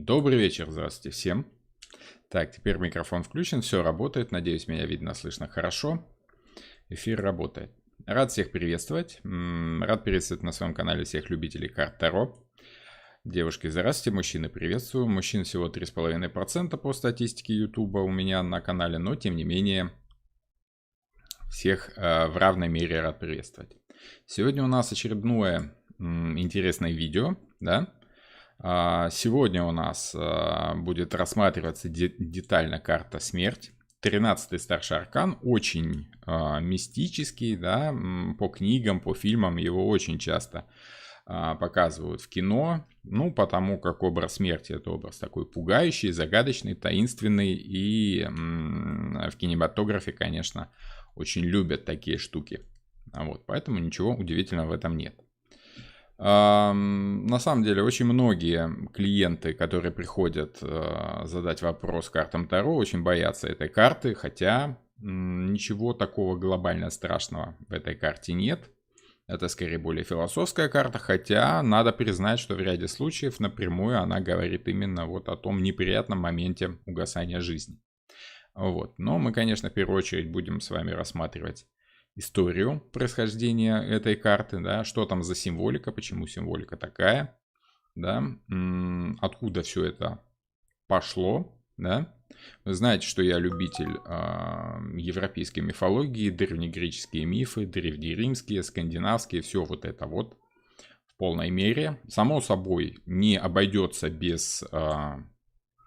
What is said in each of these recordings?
Добрый вечер, здравствуйте всем. Так, теперь микрофон включен, все работает. Надеюсь, меня видно, слышно хорошо. Эфир работает. Рад всех приветствовать. Рад приветствовать на своем канале всех любителей карт Таро. Девушки, здравствуйте, мужчины, приветствую. Мужчин всего 3,5% по статистике YouTube у меня на канале, но тем не менее всех в равной мере рад приветствовать. Сегодня у нас очередное интересное видео, да? Сегодня у нас будет рассматриваться детально карта «Смерть». 13-й старший аркан, очень мистический, да, по книгам, по фильмам его очень часто показывают в кино, ну, потому как образ смерти — это образ такой пугающий, загадочный, таинственный, и в кинематографе, конечно, очень любят такие штуки. Вот, поэтому ничего удивительного в этом нет. На самом деле, очень многие клиенты, которые приходят задать вопрос картам Таро, очень боятся этой карты, хотя ничего такого глобально страшного в этой карте нет. Это скорее более философская карта, хотя надо признать, что в ряде случаев напрямую она говорит именно вот о том неприятном моменте угасания жизни. Вот. Но мы, конечно, в первую очередь будем с вами рассматривать историю происхождения этой карты, да, что там за символика, почему символика такая, да, откуда все это пошло, да. Вы знаете, что я любитель европейской мифологии, древнегреческие мифы, древнеримские, скандинавские, все вот это вот в полной мере. Само собой, не обойдется без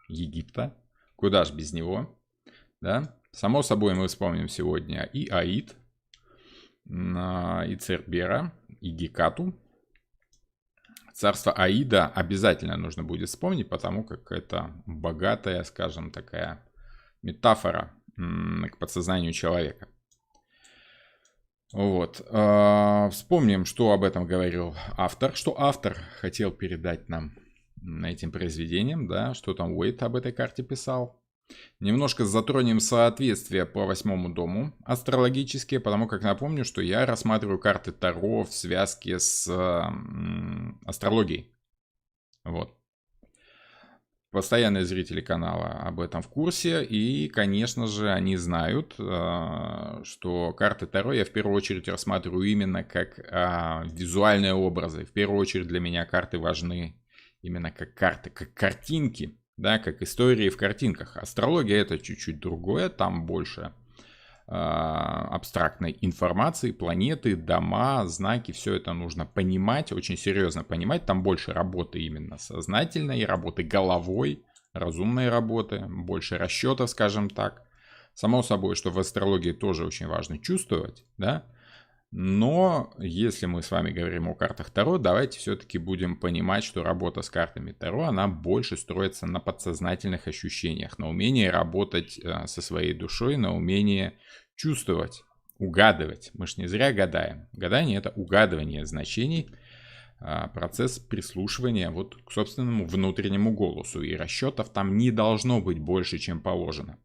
Египта, куда ж без него, да. Само собой, мы вспомним сегодня и Аид, и Цербера, и Гекату. Царство Аида обязательно нужно будет вспомнить, потому как это богатая, скажем, такая метафора к подсознанию человека. Вот. Вспомним, что об этом говорил автор, что автор хотел передать нам этим произведением, да, что там Уэйт об этой карте писал. Немножко затронем соответствие по 8-му дому астрологические, потому как напомню, что я рассматриваю карты Таро в связке с астрологией. Вот. Постоянные зрители канала об этом в курсе, и, конечно же, они знают, что карты Таро я в первую очередь рассматриваю именно как визуальные образы. В первую очередь для меня карты важны именно как карты, как картинки. Да, как истории в картинках. Астрология — это чуть-чуть другое, там больше абстрактной информации, планеты, дома, знаки, все это нужно понимать, очень серьезно понимать. Там больше работы именно сознательной, работы головой, разумной работы, больше расчетов, скажем так. Само собой, что в астрологии тоже очень важно чувствовать, да. Но если мы с вами говорим о картах Таро, давайте все-таки будем понимать, что работа с картами Таро, она больше строится на подсознательных ощущениях, на умении работать со своей душой, на умении чувствовать, угадывать. Мы ж не зря гадаем. Гадание — это угадывание значений, процесс прислушивания вот к собственному внутреннему голосу. И расчетов там не должно быть больше, чем положено.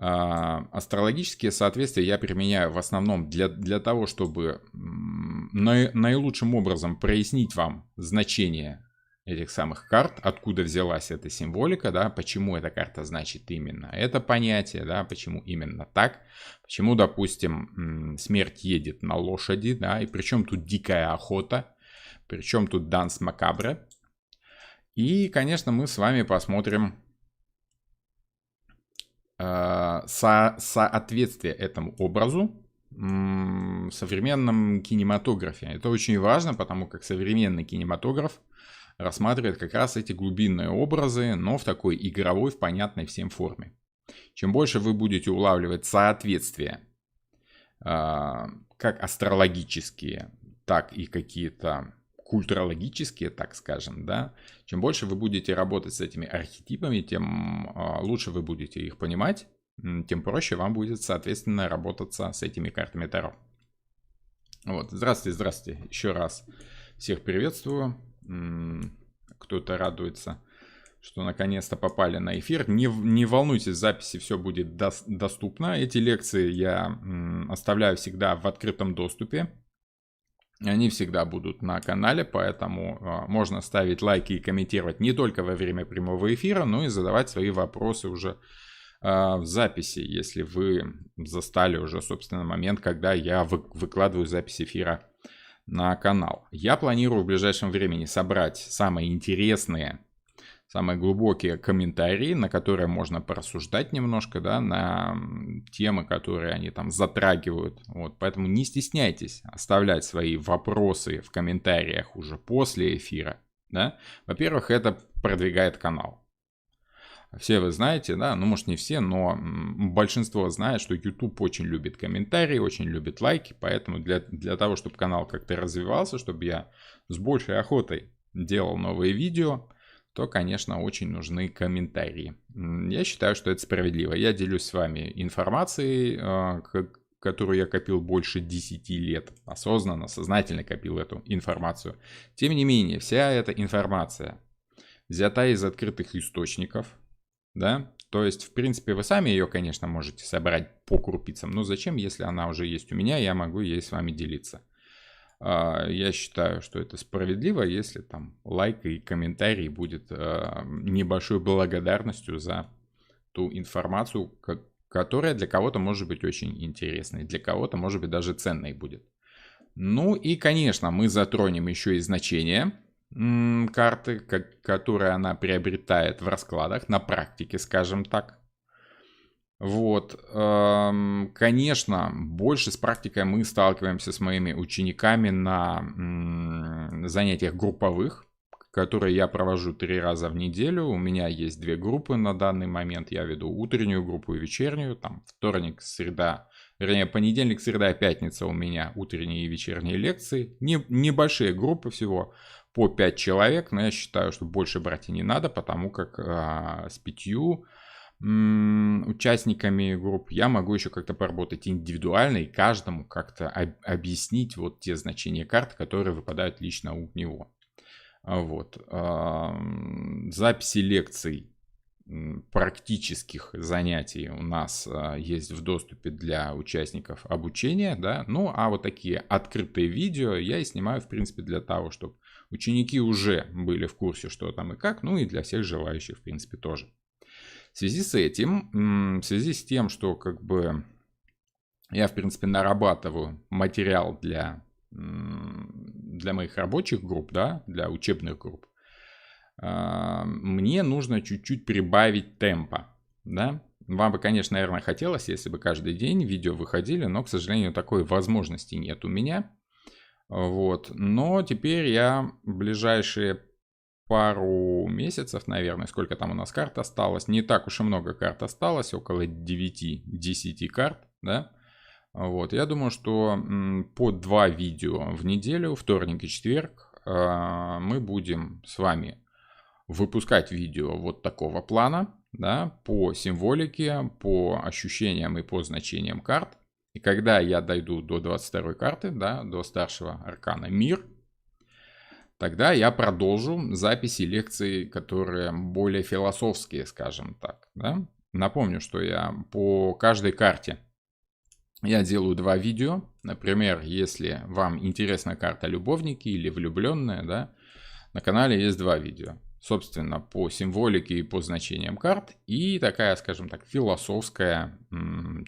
Астрологические соответствия я применяю в основном для того, чтобы наилучшим образом прояснить вам значение этих самых карт, откуда взялась эта символика, да, почему эта карта значит именно это понятие, да, почему именно так, почему, допустим, смерть едет на лошади, да, и причем тут дикая охота, причем тут данс макабре. И, конечно, мы с вами посмотрим соответствие этому образу в современном кинематографе. Это очень важно, потому как современный кинематограф рассматривает как раз эти глубинные образы, но в такой игровой, в понятной всем форме. Чем больше вы будете улавливать соответствия, как астрологические, так и какие-то культурологические, так скажем, да, чем больше вы будете работать с этими архетипами, тем лучше вы будете их понимать, тем проще вам будет, соответственно, работаться с этими картами Таро. Вот, здравствуйте, еще раз всех приветствую. Кто-то радуется, что наконец-то попали на эфир. Не волнуйтесь, в записи все будет доступно. Эти лекции я оставляю всегда в открытом доступе. Они всегда будут на канале, поэтому можно ставить лайки и комментировать не только во время прямого эфира, но и задавать свои вопросы уже в записи, если вы застали уже, собственно, момент, когда я выкладываю запись эфира на канал. Я планирую в ближайшем времени собрать самые интересные, самые глубокие комментарии, на которые можно порассуждать немножко, да, на темы, которые они там затрагивают. Вот, поэтому не стесняйтесь оставлять свои вопросы в комментариях уже после эфира, да. Во-первых, это продвигает канал. Все вы знаете, да, ну может не все, но большинство знает, что YouTube очень любит комментарии, очень любит лайки, поэтому для того, чтобы канал как-то развивался, чтобы я с большей охотой делал новые видео, то, конечно, очень нужны комментарии. Я считаю, что это справедливо. Я делюсь с вами информацией, которую я копил больше 10 лет. Осознанно, сознательно копил эту информацию. Тем не менее, вся эта информация взята из открытых источников, да? То есть, в принципе, вы сами ее, конечно, можете собрать по крупицам, но зачем, если она уже есть у меня, я могу ей с вами делиться. Я считаю, что это справедливо, если там лайк и комментарий будет небольшой благодарностью за ту информацию, которая для кого-то может быть очень интересной, для кого-то может быть даже ценной будет. Ну и, конечно, мы затронем еще и значение карты, которые она приобретает в раскладах, на практике, скажем так. Вот, конечно, больше с практикой мы сталкиваемся с моими учениками на занятиях групповых, которые я провожу 3 раза в неделю. У меня есть 2 группы на данный момент. Я веду утреннюю группу и вечернюю. Там вторник, среда, вернее, понедельник, среда, пятница у меня утренние и вечерние лекции. Небольшие группы всего по 5 человек, но я считаю, что больше брать и не надо, потому как с 5 участниками групп я могу еще как-то поработать индивидуально и каждому как-то объяснить вот те значения карт, которые выпадают лично у него. Вот. Записи лекций, практических занятий у нас есть в доступе для участников обучения, да, ну а вот такие открытые видео я и снимаю, в принципе, для того, чтобы ученики уже были в курсе, что там и как, ну и для всех желающих, в принципе, тоже. В связи с этим, в связи с тем, что как бы я, в принципе, нарабатываю материал для моих рабочих групп, да, для учебных групп, мне нужно чуть-чуть прибавить темпа, да. Вам бы, конечно, наверное, хотелось, если бы каждый день видео выходили, но, к сожалению, такой возможности нет у меня. Вот. Но теперь я в ближайшие пару месяцев, наверное, сколько там у нас карт осталось, не так уж и много карт осталось, около 9-10 карт, да. Вот, я думаю, что по 2 видео в неделю, вторник и четверг, мы будем с вами выпускать видео вот такого плана, да, по символике, по ощущениям и по значениям карт. И когда я дойду до 22 карты, да, до старшего аркана «Мир», тогда я продолжу записи лекций, которые более философские, скажем так, да. Напомню, что я по каждой карте я делаю 2 видео. Например, если вам интересна карта «Любовники» или «Влюбленная», да, на канале есть 2 видео. Собственно, по символике и по значениям карт. И такая, скажем так, философская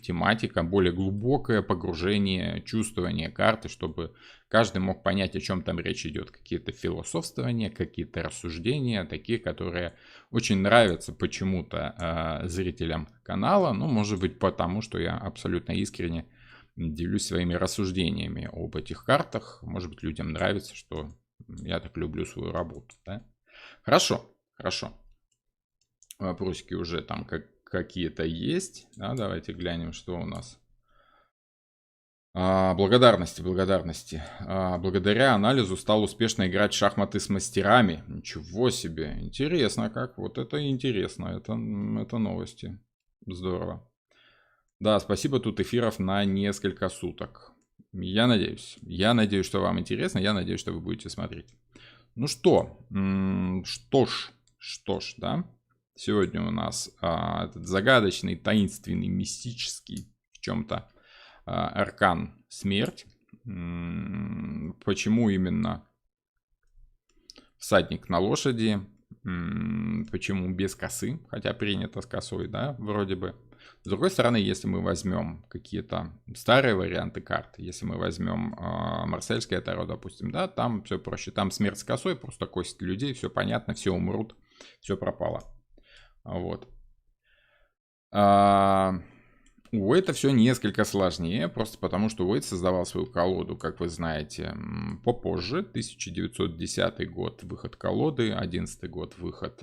тематика, более глубокое погружение, чувствование карты, чтобы каждый мог понять, о чем там речь идет. Какие-то философствования, какие-то рассуждения, такие, которые очень нравятся почему-то зрителям канала. Ну, может быть, потому что я абсолютно искренне делюсь своими рассуждениями об этих картах. Может быть, людям нравится, что я так люблю свою работу, да? Хорошо, хорошо. Вопросики уже там какие-то есть. Да, давайте глянем, что у нас. Благодарности. Благодаря анализу стал успешно играть в шахматы с мастерами. Ничего себе. Интересно как. Вот это интересно. Это новости. Здорово. Да, спасибо, тут эфиров на несколько суток. Я надеюсь, что вам интересно. Я надеюсь, что вы будете смотреть. Ну что, что ж, да, сегодня у нас этот загадочный, таинственный, мистический в чем-то аркан смерть. Почему именно всадник на лошади? Почему без косы? Хотя принято с косой, да, вроде бы. С другой стороны, если мы возьмем какие-то старые варианты карт, если мы возьмем Марсельское Таро, допустим, да, там все проще. Там смерть с косой, просто кость людей, все понятно, все умрут, все пропало. Вот. У Уэйта все несколько сложнее, просто потому что Уэйт создавал свою колоду, как вы знаете, попозже. 1910 год выход колоды, 11 год выход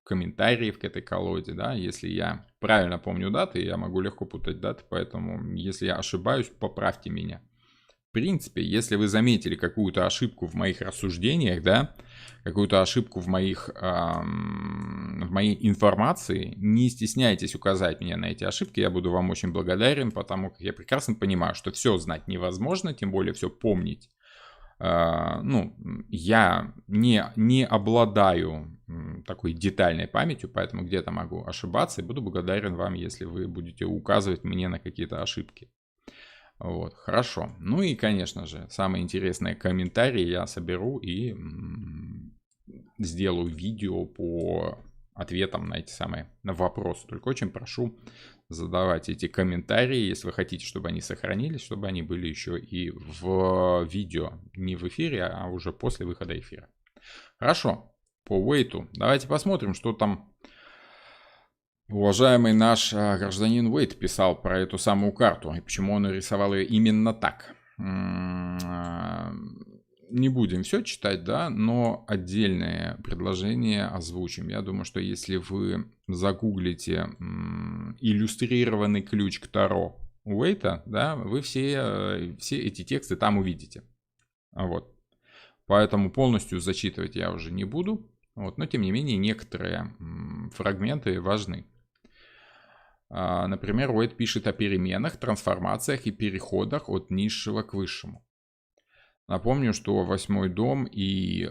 комментариев к этой колоде, да. Если я правильно помню даты, я могу легко путать даты, поэтому если я ошибаюсь, поправьте меня. В принципе, если вы заметили какую-то ошибку в моих рассуждениях, да, какую-то ошибку в моей информации, не стесняйтесь указать мне на эти ошибки, я буду вам очень благодарен, потому как я прекрасно понимаю, что все знать невозможно, тем более все помнить. Ну, я не обладаю такой детальной памятью, поэтому где-то могу ошибаться, и буду благодарен вам, если вы будете указывать мне на какие-то ошибки. Вот, хорошо. Ну и, конечно же, самые интересные комментарии я соберу и сделаю видео по ответам на эти самые вопросы. Только очень прошу задавать эти комментарии, если вы хотите, чтобы они сохранились, чтобы они были еще и в видео. Не в эфире, а уже после выхода эфира. Хорошо, по Уэйту. Давайте посмотрим, что там уважаемый наш гражданин Уэйт писал про эту самую карту и почему он рисовал ее именно так. Не будем все читать, да, но отдельные предложения озвучим. Я думаю, что если вы загуглите иллюстрированный ключ к Таро Уэйта, да, вы все эти тексты там увидите. Вот. Поэтому полностью зачитывать я уже не буду. Вот. Но, тем не менее, некоторые фрагменты важны. Например, Уэйт пишет о переменах, трансформациях и переходах от низшего к высшему. Напомню, что 8-й дом и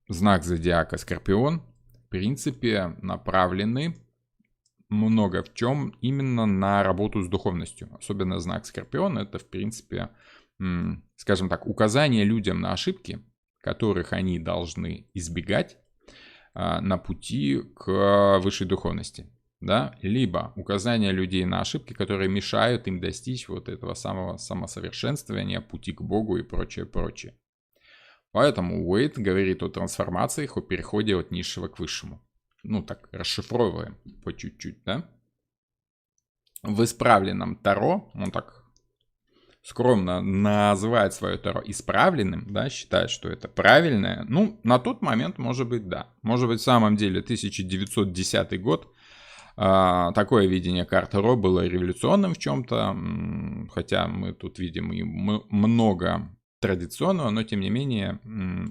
знак зодиака Скорпион, в принципе, направлены много в чем именно на работу с духовностью. Особенно знак Скорпион — это, в принципе, скажем так, указание людям на ошибки, которых они должны избегать на пути к высшей духовности. Да? Либо указание людей на ошибки, которые мешают им достичь вот этого самого самосовершенствования, пути к Богу и прочее, прочее. Поэтому Уэйт говорит о трансформациях, о переходе от низшего к высшему. Ну так, расшифровываем по чуть-чуть, да? В исправленном Таро, он так скромно называет свое Таро исправленным, да, считает, что это правильное. Ну, на тот момент, может быть, да. Может быть, в самом деле 1910 год, такое видение карт Таро было революционным в чем-то, хотя мы тут видим и много традиционного, но тем не менее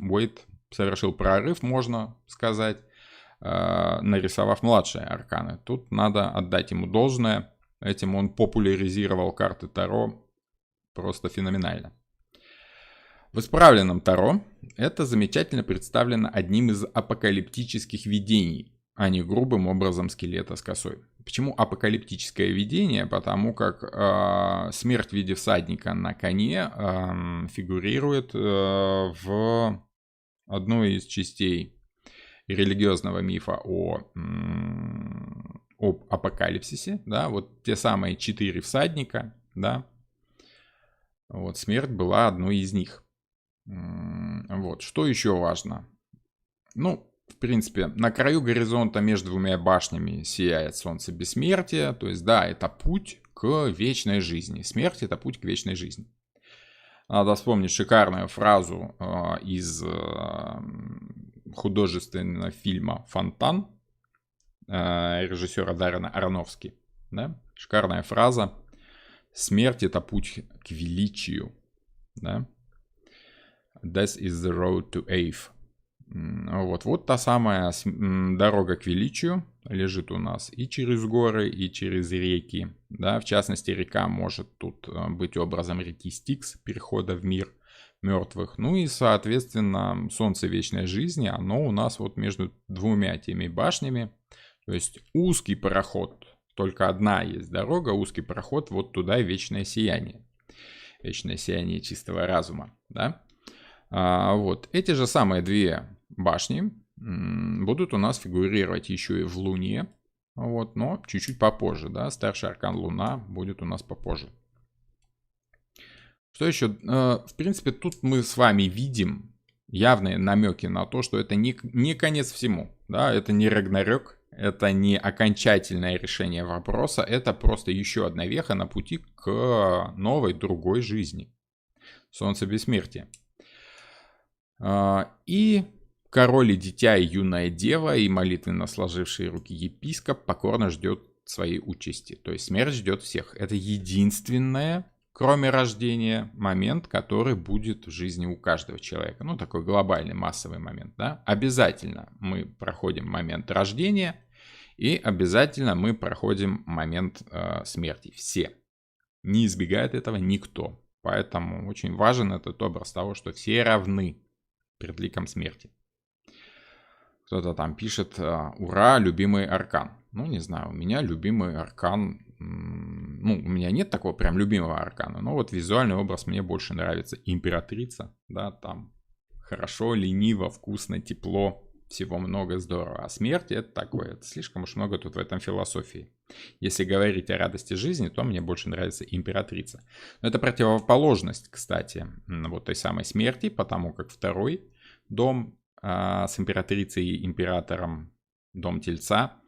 Уэйт совершил прорыв, можно сказать, нарисовав младшие арканы. Тут надо отдать ему должное, этим он популяризировал карты Таро просто феноменально. В исправленном Таро это замечательно представлено одним из апокалиптических видений, а не грубым образом скелета с косой. Почему апокалиптическое видение? Потому как смерть в виде всадника на коне фигурирует в одной из частей религиозного мифа об апокалипсисе. Да? Вот те самые 4 всадника. Да? Вот, смерть была одной из них. Вот, что еще важно? Ну, в принципе, на краю горизонта между двумя башнями сияет солнце бессмертия. То есть, да, это путь к вечной жизни. Смерть — это путь к вечной жизни. Надо вспомнить шикарную фразу из художественного фильма «Фонтан» режиссера Даррена Аронофски. Да? Шикарная фраза. Смерть — это путь к величию. Да? Death is the road to Ave. Вот та самая дорога к величию лежит у нас и через горы, и через реки. Да? В частности, река может тут быть образом реки Стикс, перехода в мир мертвых. Ну и, соответственно, солнце вечной жизни, оно у нас вот между двумя теми башнями. То есть узкий проход. Только одна есть дорога, узкий проход вот туда, вечное сияние. вечное сияние чистого разума, да. Вот. Эти же самые две башни будут у нас фигурировать еще и в Луне, вот, но чуть-чуть попозже, да, старший аркан Луна будет у нас попозже. Что еще? В принципе, тут мы с вами видим явные намеки на то, что это не конец всему, да, это не Рагнарёк, это не окончательное решение вопроса, это просто еще одна веха на пути к новой, другой жизни. Солнце бессмертия. И король и дитя, и юная дева, и молитвенно сложившие руки епископ покорно ждет своей участи. То есть смерть ждет всех. Это единственное, кроме рождения, момент, который будет в жизни у каждого человека. Ну, такой глобальный, массовый момент, да. Обязательно мы проходим момент рождения, и обязательно мы проходим момент смерти. Все. Не избегает этого никто. Поэтому очень важен этот образ того, что все равны перед ликом смерти. Кто-то там пишет: ура, любимый аркан. Ну, не знаю, у меня любимый аркан... Ну, у меня нет такого прям любимого аркана, но вот визуальный образ мне больше нравится. Императрица, да, там хорошо, лениво, вкусно, тепло, всего много, здорово. А смерть — это такое, это слишком уж много тут в этом философии. Если говорить о радости жизни, то мне больше нравится императрица. Но это противоположность, кстати, вот той самой смерти, потому как второй дом с императрицей и императором, дом Тельца,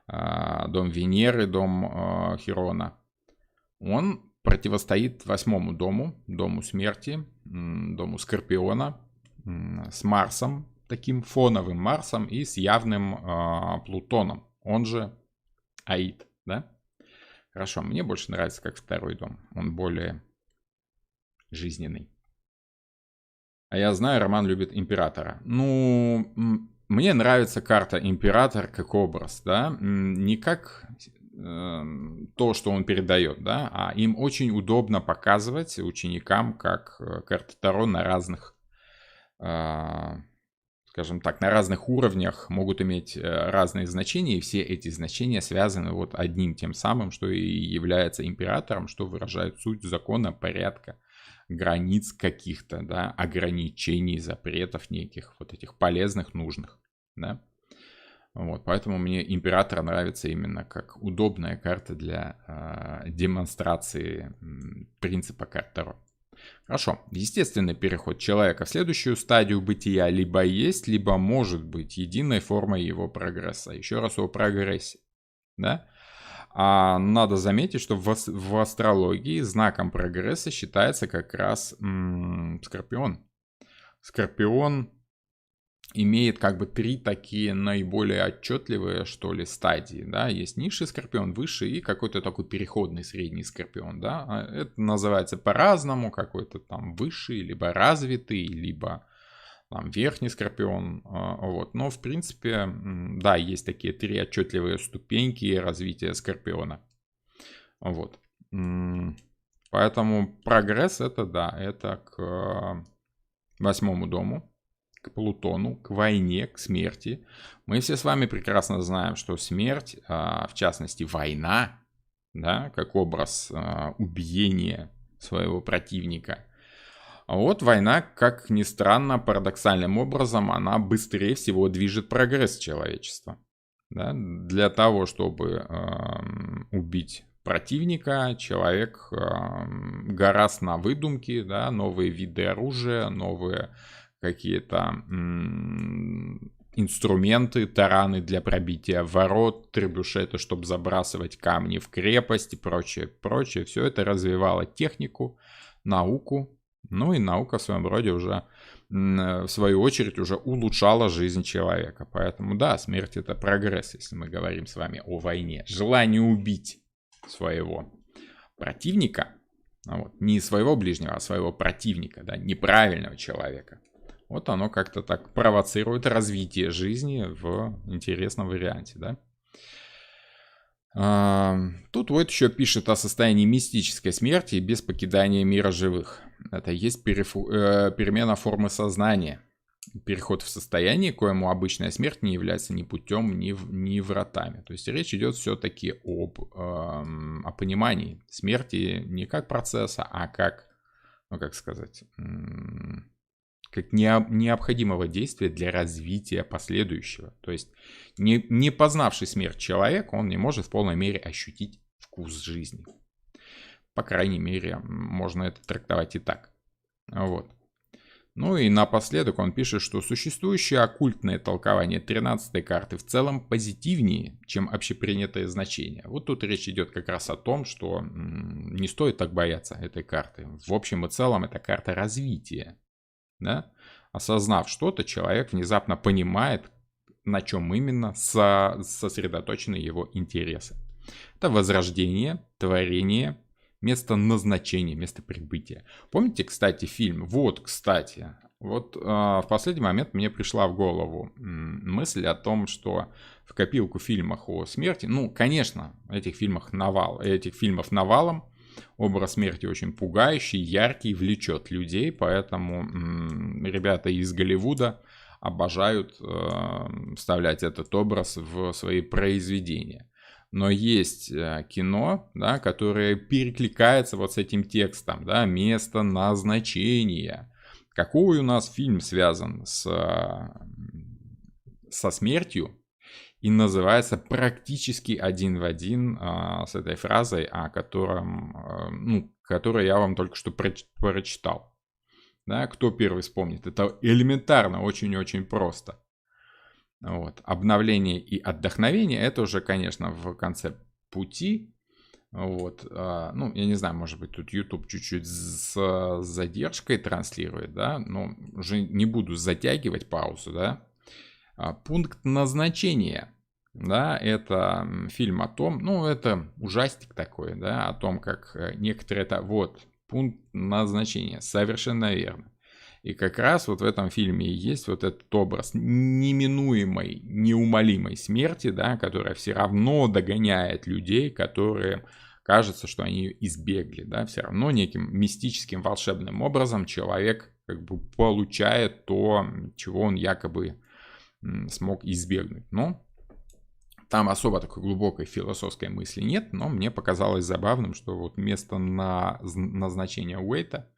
дом Венеры, дом Хирона, он противостоит 8-му дому, дому смерти, дому Скорпиона, с Марсом, таким фоновым Марсом и с явным Плутоном, он же Аид, да? Хорошо, мне больше нравится как второй дом, он более жизненный. А я знаю, Роман любит императора. Ну, мне нравится карта император как образ, да, не как то, что он передает, да, а им очень удобно показывать ученикам, как карта Таро на разных, скажем так, на разных уровнях могут иметь разные значения, и все эти значения связаны вот одним тем самым, что и является императором, что выражает суть закона, порядка, границ каких-то, да, ограничений, запретов неких, вот этих полезных, нужных, да. Вот, поэтому мне император нравится именно как удобная карта для демонстрации принципа карт Таро. Хорошо, естественный переход человека в следующую стадию бытия либо есть, либо может быть единой формой его прогресса. Еще раз о прогрессе, да. А надо заметить, что в астрологии знаком прогресса считается как раз Скорпион. Скорпион имеет как бы 3 такие наиболее отчетливые, что ли, стадии, да, есть низший Скорпион, высший и какой-то такой переходный средний Скорпион, да, это называется по-разному, какой-то там высший, либо развитый, либо там верхний Скорпион, вот, но в принципе, да, есть такие 3 отчетливые ступеньки развития Скорпиона, вот, поэтому прогресс это, да, это к 8-му дому, к Плутону, к войне, к смерти. Мы все с вами прекрасно знаем, что смерть, в частности война, да, как образ убиения своего противника. А вот война, как ни странно, парадоксальным образом, она быстрее всего движет прогресс человечества. Да? Для того, чтобы убить противника, человек гораст на выдумки, да, новые виды оружия, новые какие-то инструменты, тараны для пробития ворот, требушеты, чтобы забрасывать камни в крепость и прочее, прочее. Все это развивало технику, науку, ну и наука в своем роде уже, в свою очередь, уже улучшала жизнь человека. Поэтому да, смерть — это прогресс, если мы говорим с вами о войне. Желание убить своего противника, вот, не своего ближнего, а своего противника, да, неправильного человека. Вот оно как-то так провоцирует развитие жизни в интересном варианте, да. Тут вот еще пишет о состоянии мистической смерти без покидания мира живых. Это есть перемена формы сознания. Переход в состояние, коему обычная смерть не является ни путем, ни вратами. То есть речь идет все-таки о понимании смерти не как процесса, а как ну как сказать, как необходимого действия для развития последующего. То есть не познавший смерть человек, он не может в полной мере ощутить вкус жизни. По крайней мере, можно это трактовать и так. Вот. Ну и напоследок он пишет, что существующее оккультное толкование 13-й карты в целом позитивнее, чем общепринятое значение. Вот тут речь идет как раз о том, что не стоит так бояться этой карты. В общем и целом это карта развития. Да? Осознав что-то, человек внезапно понимает, на чем именно сосредоточены его интересы. Это возрождение, творение, место назначения, место прибытия. Помните, кстати, фильм? Вот, кстати. Вот в последний момент мне пришла в голову мысль о том, что в копилку фильмов о смерти, ну, конечно, этих фильмов навалом, образ смерти очень пугающий, яркий, влечет людей, поэтому ребята из Голливуда обожают вставлять этот образ в свои произведения. Но есть кино, да, которое перекликается вот с этим текстом, да, место назначения. Какой у нас фильм связан со смертью и называется практически один в один с этой фразой, о которую я вам только что прочитал. Да, кто первый вспомнит? Это элементарно, очень-очень просто. Вот. Обновление и отдохновение — это уже, конечно, в конце пути. Вот. Ну, я не знаю, может быть, тут YouTube чуть-чуть с задержкой транслирует, да, но уже не буду затягивать паузу, да. Пункт назначения, да, это фильм о том, ну, это ужастик такой, да, о том, как некоторые это, вот, пункт назначения, совершенно верно. И как раз вот в этом фильме и есть вот этот образ неминуемой, неумолимой смерти, да, которая все равно догоняет людей, которые кажется, что они ее избегли, да, все равно неким мистическим волшебным образом человек как бы получает то, чего он якобы смог избегнуть. Но там особо такой глубокой философской мысли нет, но мне показалось забавным, что вот место назначения Уэйта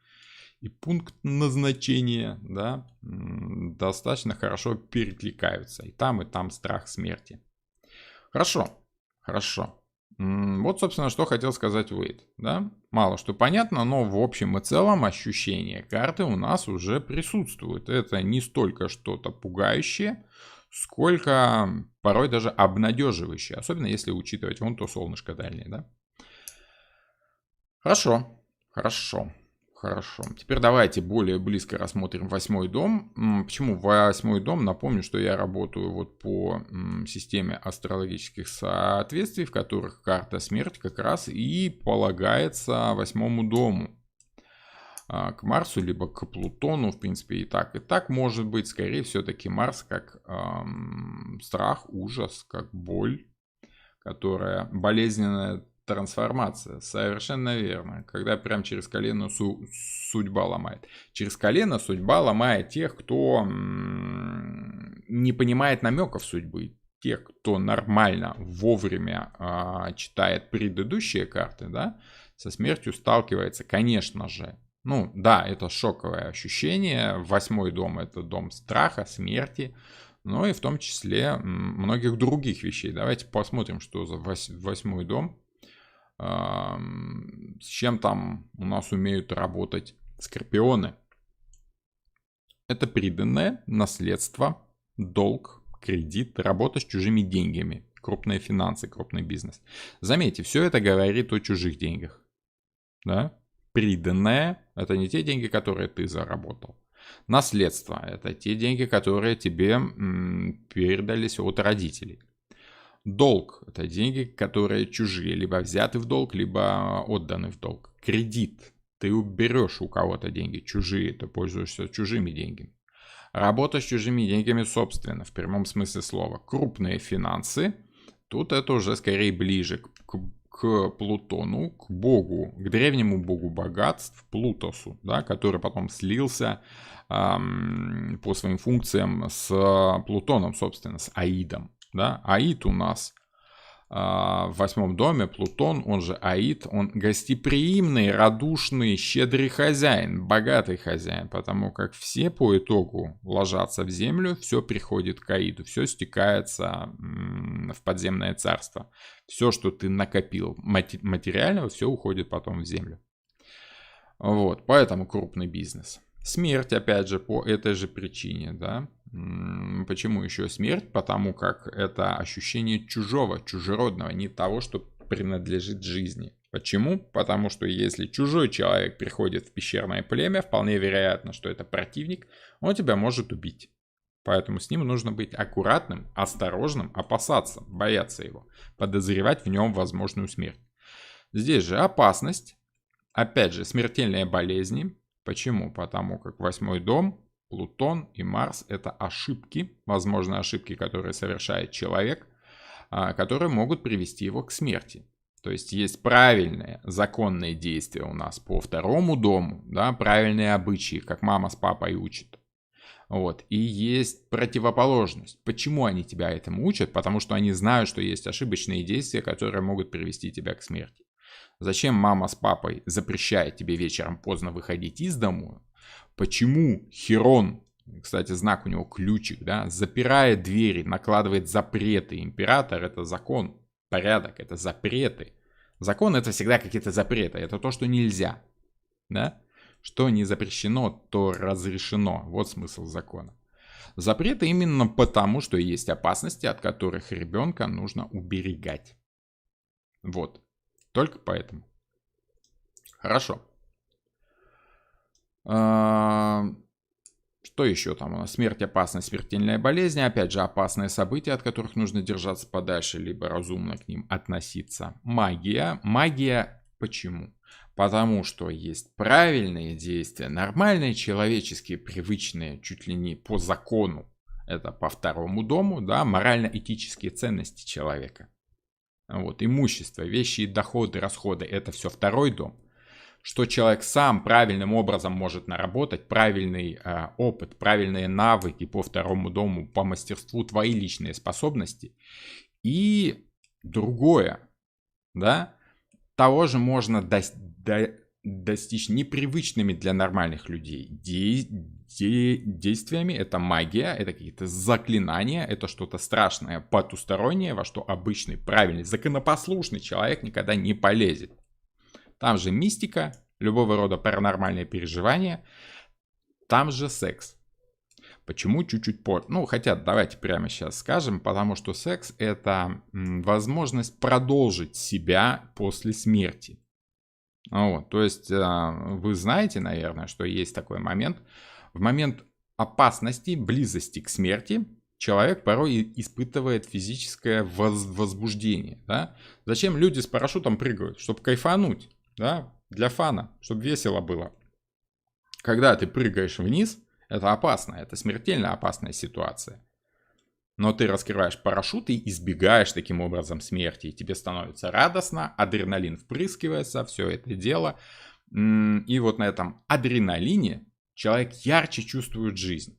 и пункт назначения, да, достаточно хорошо перекликаются. И там страх смерти. Хорошо. Вот, собственно, что хотел сказать Уэйт. Да? Мало что понятно, но в общем и целом ощущение карты у нас уже присутствует. Это не столько что-то пугающее, сколько порой даже обнадеживающее. Особенно если учитывать вон то солнышко дальнее. Да? Хорошо. Теперь давайте более близко рассмотрим 8-й дом. Почему 8-й дом? Напомню, что я работаю вот по системе астрологических соответствий, в которых карта смерти как раз и полагается 8-му дому. К Марсу, либо к Плутону, в принципе, и так может быть. Скорее, все-таки Марс как страх, ужас, как боль, которая болезненная трансформация, совершенно верно. Когда прям через колено судьба ломает. Через колено судьба ломает тех, кто не понимает намеков судьбы. Тех, кто нормально, вовремя читает предыдущие карты, да, со смертью сталкивается, конечно же. Ну, да, это шоковое ощущение. 8-й дом — это дом страха, смерти, но и в том числе многих других вещей. Давайте посмотрим, что за 8-й дом. С чем там у нас умеют работать скорпионы. Это приданное, наследство, долг, кредит, работа с чужими деньгами, крупные финансы, крупный бизнес. Заметьте, все это говорит о чужих деньгах. Да? Приданное — это не те деньги, которые ты заработал. Наследство — это те деньги, которые тебе передались от родителей. Долг — это деньги, которые чужие, либо взяты в долг, либо отданы в долг. Кредит — ты берешь у кого-то деньги чужие, ты пользуешься чужими деньгами. Работа с чужими деньгами, собственно, в прямом смысле слова. Крупные финансы, тут это уже скорее ближе к Плутону, к богу, к древнему богу богатств, Плутосу, да, который потом слился по своим функциям с Плутоном, собственно, с Аидом. Да? Аид у нас В 8 доме Плутон, он же Аид, он гостеприимный, радушный, щедрый хозяин, богатый хозяин, потому как все по итогу ложатся в землю, все приходит к Аиду, все стекается в подземное царство. Все, что ты накопил материального, все уходит потом в землю. Вот, поэтому крупный бизнес. Смерть, опять же, по этой же причине, да. Почему еще смерть? Потому как это ощущение чужого, чужеродного, не того, что принадлежит жизни. Почему? Потому что если чужой человек приходит в пещерное племя, вполне вероятно, что это противник, он тебя может убить. Поэтому с ним нужно быть аккуратным, осторожным, опасаться, бояться его, подозревать в нем возможную смерть. Здесь же опасность, опять же, смертельные болезни. Почему? Потому как 8 дом, Плутон и Марс — это ошибки, возможно, ошибки, которые совершает человек, которые могут привести его к смерти. То есть правильные законные действия у нас по 2 дому, да, правильные обычаи, как мама с папой учат. Вот. И есть противоположность. Почему они тебя этому учат? Потому что они знают, что есть ошибочные действия, которые могут привести тебя к смерти. Зачем мама с папой запрещает тебе вечером поздно выходить из дому? Почему Хирон, кстати, знак у него ключик, да, запирает двери, накладывает запреты? Император — это закон, порядок — это запреты. Закон — это всегда какие-то запреты, это то, что нельзя, да? Что не запрещено, то разрешено. Вот смысл закона. Запреты именно потому, что есть опасности, от которых ребенка нужно уберегать. Вот. Только поэтому. Хорошо. Что еще там у нас? Смерть, опасность, смертельная болезнь. Опять же, опасные события, от которых нужно держаться подальше, либо разумно к ним относиться. Магия. Магия почему? Потому что есть правильные действия, нормальные, человеческие, привычные, чуть ли не по закону. Это по 2 дому, да, морально-этические ценности человека. Вот, имущество, вещи, доходы, расходы — это все 2 дом. Что человек сам правильным образом может наработать, правильный опыт, правильные навыки по 2 дому, по мастерству, твои личные способности. И другое, да, того же можно достичь непривычными для нормальных людей действиями. Это магия, это какие-то заклинания, это что-то страшное, потустороннее, во что обычный, правильный, законопослушный человек никогда не полезет. Там же мистика, любого рода паранормальные переживания, там же секс. Почему чуть-чуть позже? Ну, хотя давайте прямо сейчас скажем, потому что секс — это возможность продолжить себя после смерти. Вот, то есть вы знаете, наверное, что есть такой момент. В момент опасности, близости к смерти человек порой испытывает физическое возбуждение. Да? Зачем люди с парашютом прыгают? Чтобы кайфануть, да? Для фана, чтобы весело было. Когда ты прыгаешь вниз, это опасно, это смертельно опасная ситуация. Но ты раскрываешь парашют и избегаешь таким образом смерти. И тебе становится радостно, адреналин впрыскивается, все это дело. И вот на этом адреналине человек ярче чувствует жизнь.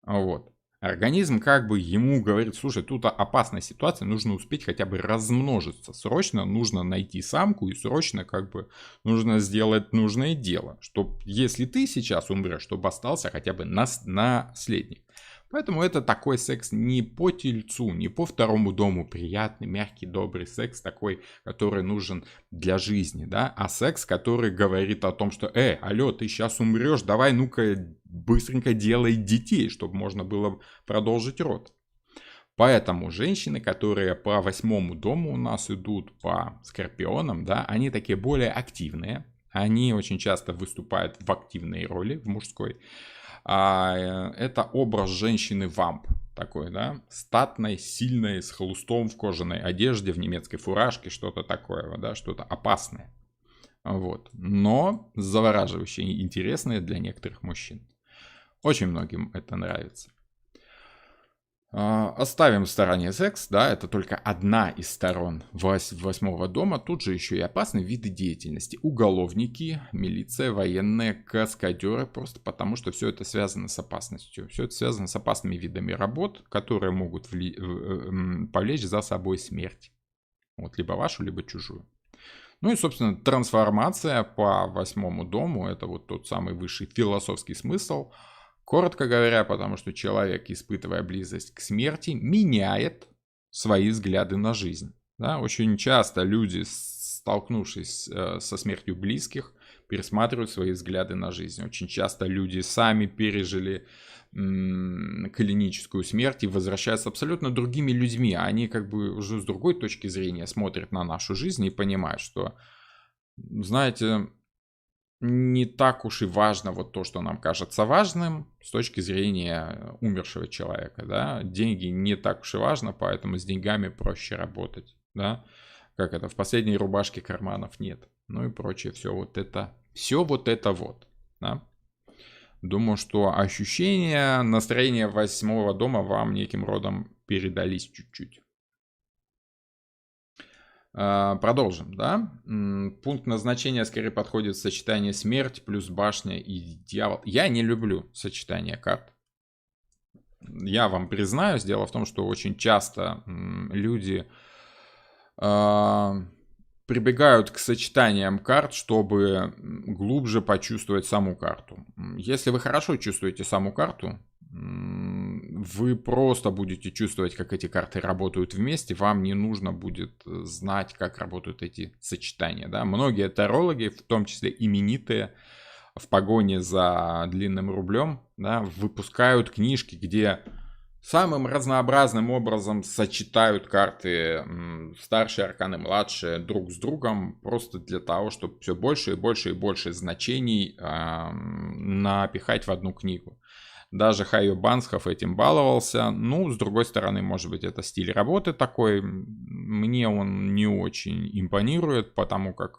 Вот. Организм как бы ему говорит: слушай, тут опасная ситуация, нужно успеть хотя бы размножиться. Срочно нужно найти самку и срочно как бы нужно сделать нужное дело. Чтобы если ты сейчас умрешь, чтобы остался хотя бы наследник. Поэтому это такой секс не по тельцу, не по 2 дому, приятный, мягкий, добрый секс, такой, который нужен для жизни, да, а секс, который говорит о том, что, алло, ты сейчас умрешь, давай, ну-ка, быстренько делай детей, чтобы можно было продолжить род. Поэтому женщины, которые по 8 дому у нас идут по скорпионам, да, они такие более активные, они очень часто выступают в активной роли, в мужской. Это образ женщины-вамп такой, да, статной, сильной, с хлыстом в кожаной одежде, в немецкой фуражке, что-то такое, да, что-то опасное. Вот. Но завораживающее и интересное для некоторых мужчин. Очень многим это нравится. Оставим в стороне секс, да, это только одна из сторон восьмого дома. Тут же еще и опасные виды деятельности. Уголовники, милиция, военные, каскадеры, просто потому что все это связано с опасностью. Все это связано с опасными видами работ, которые могут повлечь за собой смерть. Вот, либо вашу, либо чужую. Ну и, собственно, трансформация по восьмому дому, это вот тот самый высший философский смысл. Коротко говоря, потому что человек, испытывая близость к смерти, меняет свои взгляды на жизнь. Да? Очень часто люди, столкнувшись со смертью близких, пересматривают свои взгляды на жизнь. Очень часто люди сами пережили клиническую смерть и возвращаются абсолютно другими людьми. Они как бы уже с другой точки зрения смотрят на нашу жизнь и понимают, что, знаете, не так уж и важно вот то, что нам кажется важным с точки зрения умершего человека, да. Деньги не так уж и важно, поэтому с деньгами проще работать, да. Как это, в последней рубашке карманов нет. Ну и прочее, все вот это вот, да. Думаю, что ощущения, настроение восьмого дома вам неким родом передались чуть-чуть. Продолжим, да? Пункт назначения скорее подходит в сочетании смерть плюс башня и дьявол. Я не люблю сочетание карт. Я вам признаюсь, дело в том, что очень часто люди прибегают к сочетаниям карт, чтобы глубже почувствовать саму карту. Если вы хорошо чувствуете саму карту, вы просто будете чувствовать, как эти карты работают вместе, вам не нужно будет знать, как работают эти сочетания. Да? Многие тарологи, в том числе именитые, в погоне за длинным рублем, да, выпускают книжки, где самым разнообразным образом сочетают карты старшие арканы, младшие друг с другом, просто для того, чтобы все больше и больше и больше значений напихать в одну книгу. Даже Хайо Бансхов этим баловался. Ну, с другой стороны, может быть, это стиль работы такой. Мне он не очень импонирует, потому как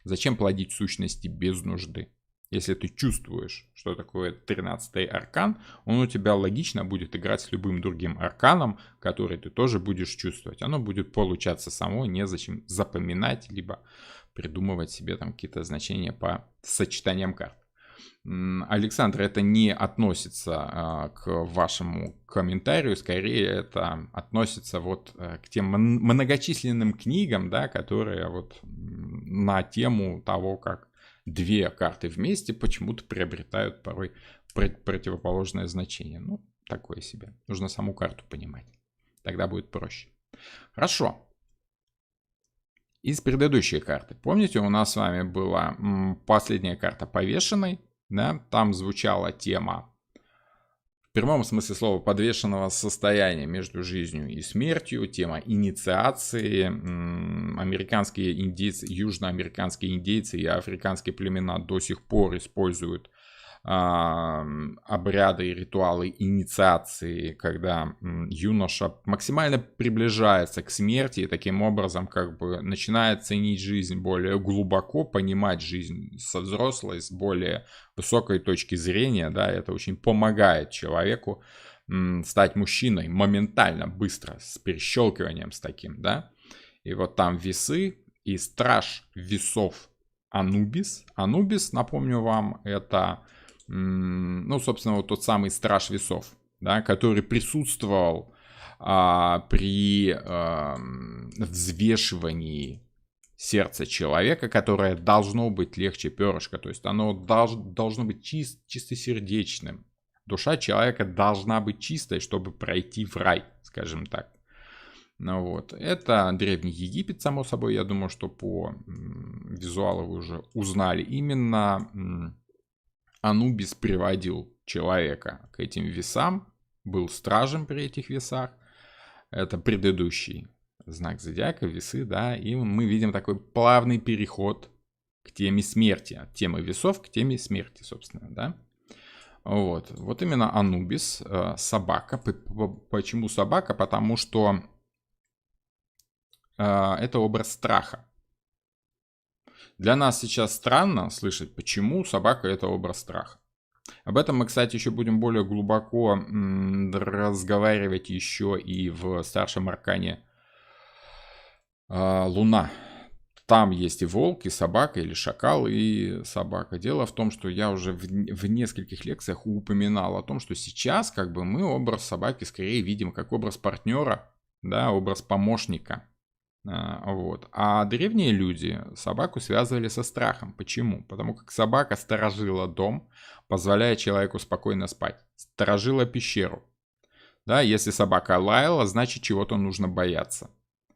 зачем плодить сущности без нужды? Если ты чувствуешь, что такое 13-й аркан, он у тебя логично будет играть с любым другим арканом, который ты тоже будешь чувствовать. Оно будет получаться само, незачем запоминать, либо придумывать себе там какие-то значения по сочетаниям карт. Александр, это не относится к вашему комментарию, скорее это относится вот к тем многочисленным книгам, да, которые вот на тему того, как две карты вместе почему-то приобретают порой противоположное значение. Ну, такое себе. Нужно саму карту понимать. Тогда будет проще. Хорошо. Из предыдущей карты. Помните, у нас с вами была последняя карта повешенной. Да? Там звучала тема в прямом смысле слова подвешенного состояния между жизнью и смертью, тема инициации. Американские индейцы, южноамериканские индейцы и африканские племена до сих пор используют обряды и ритуалы инициации, когда юноша максимально приближается к смерти и таким образом как бы начинает ценить жизнь более глубоко, понимать жизнь со взрослой, с более высокой точки зрения, да, это очень помогает человеку стать мужчиной моментально, быстро, с перещелкиванием с таким, да. И вот там весы и страж весов Анубис. Анубис, напомню вам, это ну, собственно, вот тот самый страж весов, да, который присутствовал при взвешивании сердца человека, которое должно быть легче перышка, то есть оно должно быть чистосердечным. Душа человека должна быть чистой, чтобы пройти в рай, скажем так. Ну вот, это Древний Египет, само собой, я думаю, что по визуалу вы уже узнали. Именно Анубис приводил человека к этим весам, был стражем при этих весах. Это предыдущий знак зодиака, весы, да, и мы видим такой плавный переход к теме смерти, от темы весов к теме смерти, собственно, да. Вот именно Анубис, собака. Почему собака? Потому что это образ страха. Для нас сейчас странно слышать, почему собака — это образ страха. Об этом мы, кстати, еще будем более глубоко разговаривать еще и в старшем аркане Луна. Там есть и волк, и собака, или шакал, и собака. Дело в том, что я уже в нескольких лекциях упоминал о том, что сейчас как бы мы образ собаки скорее видим как образ партнера, да, образ помощника. Вот. А древние люди собаку связывали со страхом. Почему? Потому как собака сторожила дом, позволяя человеку спокойно спать. Сторожила пещеру. Да, если собака лаяла, значит чего-то нужно бояться.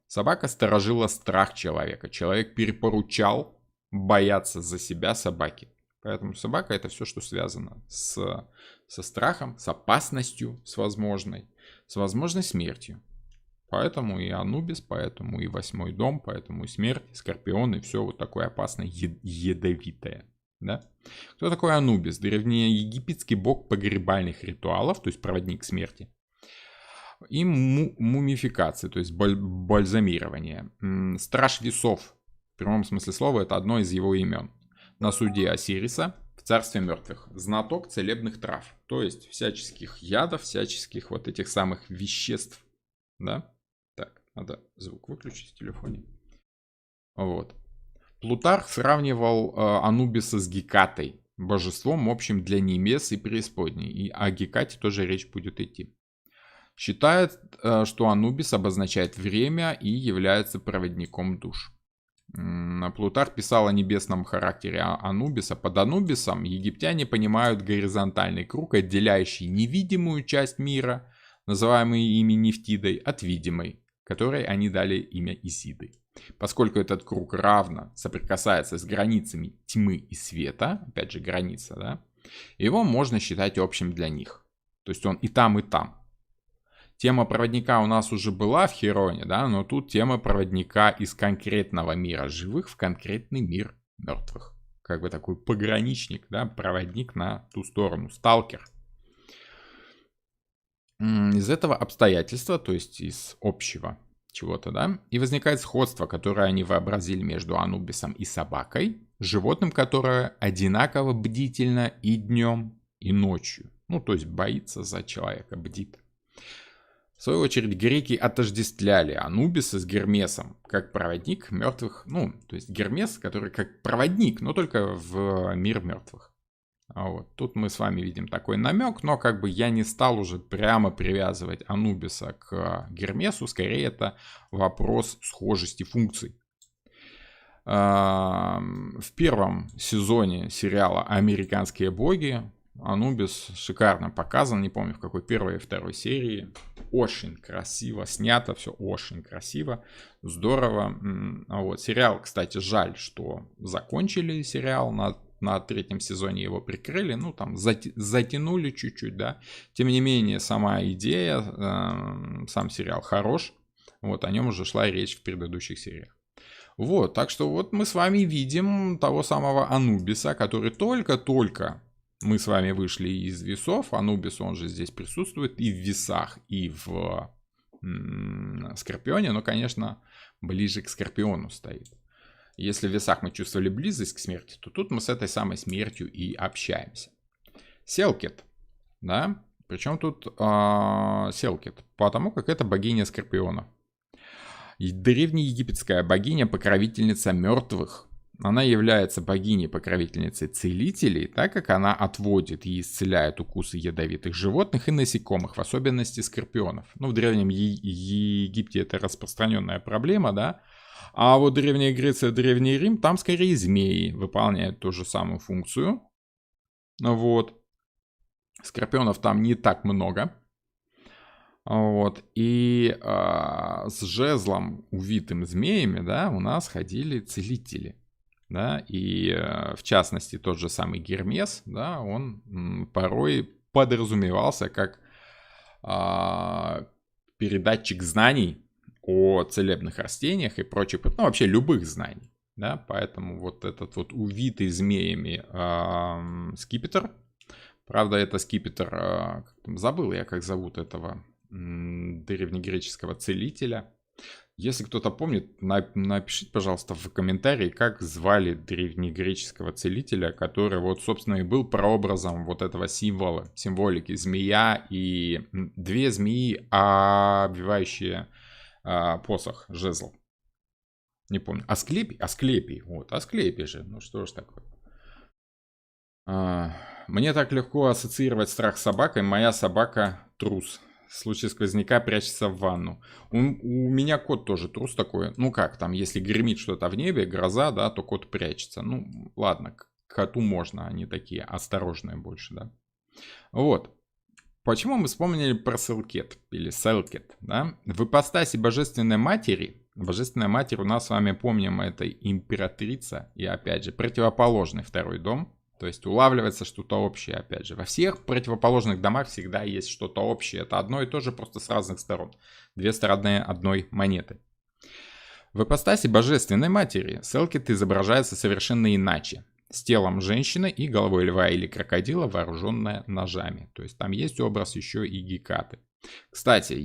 Собака сторожила страх человека. Человек перепоручал бояться за себя собаки. Поэтому собака это все, что связано со страхом, с опасностью, с возможной смертью. Поэтому и Анубис, поэтому и Восьмой дом, поэтому и смерть, и Скорпион, и все вот такое опасное, ядовитое. Да? Кто такой Анубис? Древнеегипетский бог погребальных ритуалов, то есть проводник смерти. И мумификации, то есть бальзамирование. Страж весов, в прямом смысле слова, это одно из его имен. На суде Осириса в царстве мертвых. Знаток целебных трав, то есть всяческих ядов, всяческих вот этих самых веществ. Да? Так, надо звук выключить в телефоне. Вот. Плутарх сравнивал Анубиса с Гекатой, божеством общим для небес и преисподней. И о Гекате тоже речь будет идти. Считает, что Анубис обозначает время и является проводником душ. Плутарх писал о небесном характере Анубиса. Под Анубисом египтяне понимают горизонтальный круг, отделяющий невидимую часть мира, называемый ими Нефтидой, от видимой, которой они дали имя Исиды. Поскольку этот круг равно соприкасается с границами тьмы и света, опять же граница, да, его можно считать общим для них. То есть он и там, и там. Тема проводника у нас уже была в Хероне, да, но тут тема проводника из конкретного мира живых в конкретный мир мертвых. Как бы такой пограничник, да, проводник на ту сторону, сталкер. Из этого обстоятельства, то есть из общего чего-то, да, и возникает сходство, которое они вообразили между Анубисом и собакой, животным, которое одинаково бдительно и днем, и ночью. Ну, то есть боится за человека, бдит. В свою очередь, греки отождествляли Анубиса с Гермесом, как проводник мертвых, ну, то есть Гермес, который как проводник, но только в мир мертвых. Вот. Тут мы с вами видим такой намек, но как бы я не стал уже прямо привязывать Анубиса к Гермесу, скорее это вопрос схожести функций. В первом сезоне сериала «Американские боги» Анубис шикарно показан, не помню в какой первой и второй серии. Очень красиво снято, все очень красиво, здорово. Вот. Сериал, кстати, жаль, что закончили сериал, на третьем сезоне его прикрыли, ну там затянули чуть-чуть, да. Тем не менее, сама идея, сам сериал хорош, вот о нем уже шла речь в предыдущих сериях. Вот, так что вот мы с вами видим того самого Анубиса, который только-только мы с вами вышли из весов. Анубис, он же здесь присутствует и в весах, и в Скорпионе, но, конечно, ближе к Скорпиону стоит. Если в весах мы чувствовали близость к смерти, то тут мы с этой самой смертью и общаемся. Селкет, да, причем тут Селкет, потому как это богиня Скорпиона. Древнеегипетская богиня-покровительница мертвых. Она является богиней-покровительницей целителей, так как она отводит и исцеляет укусы ядовитых животных и насекомых, в особенности скорпионов. Ну, в Древнем Египте это распространенная проблема, да. А вот Древняя Греция, Древний Рим, там скорее змеи выполняют ту же самую функцию. Вот. Скорпионов там не так много. Вот. И с жезлом, увитым змеями, да, у нас ходили целители. Да, и в частности тот же самый Гермес, да, он порой подразумевался как передатчик знаний о целебных растениях и прочее, ну вообще любых знаний, да, поэтому вот этот вот увитый змеями скипетр, правда это скипетр, забыл я как зовут этого древнегреческого целителя. Если кто-то помнит, напишите, пожалуйста, в комментарии, как звали древнегреческого целителя, который вот, собственно, и был прообразом вот этого символики. Змея и две змеи, обвивающие посох, жезл. Не помню. Асклепий. Вот, Асклепий же. Ну что ж такое. Мне так легко ассоциировать страх с собакой. Моя собака трус. В случае сквозняка прячется в ванну. У меня кот тоже трус такой. Ну как там, если гремит что-то в небе, гроза, да, то кот прячется. Ну ладно, к коту можно, они такие осторожные больше, да. Вот. Почему мы вспомнили про Селкет или Селкет, да? В ипостаси Божественной Матери, Божественная Матерь у нас с вами, помним, это императрица и, опять же, противоположный второй дом. То есть улавливается что-то общее, опять же. Во всех противоположных домах всегда есть что-то общее. Это одно и то же, просто с разных сторон. Две стороны одной монеты. В ипостаси Божественной Матери Селкет изображается совершенно иначе. С телом женщины и головой льва или крокодила, вооруженная ножами. То есть там есть образ еще и Гекаты. Кстати,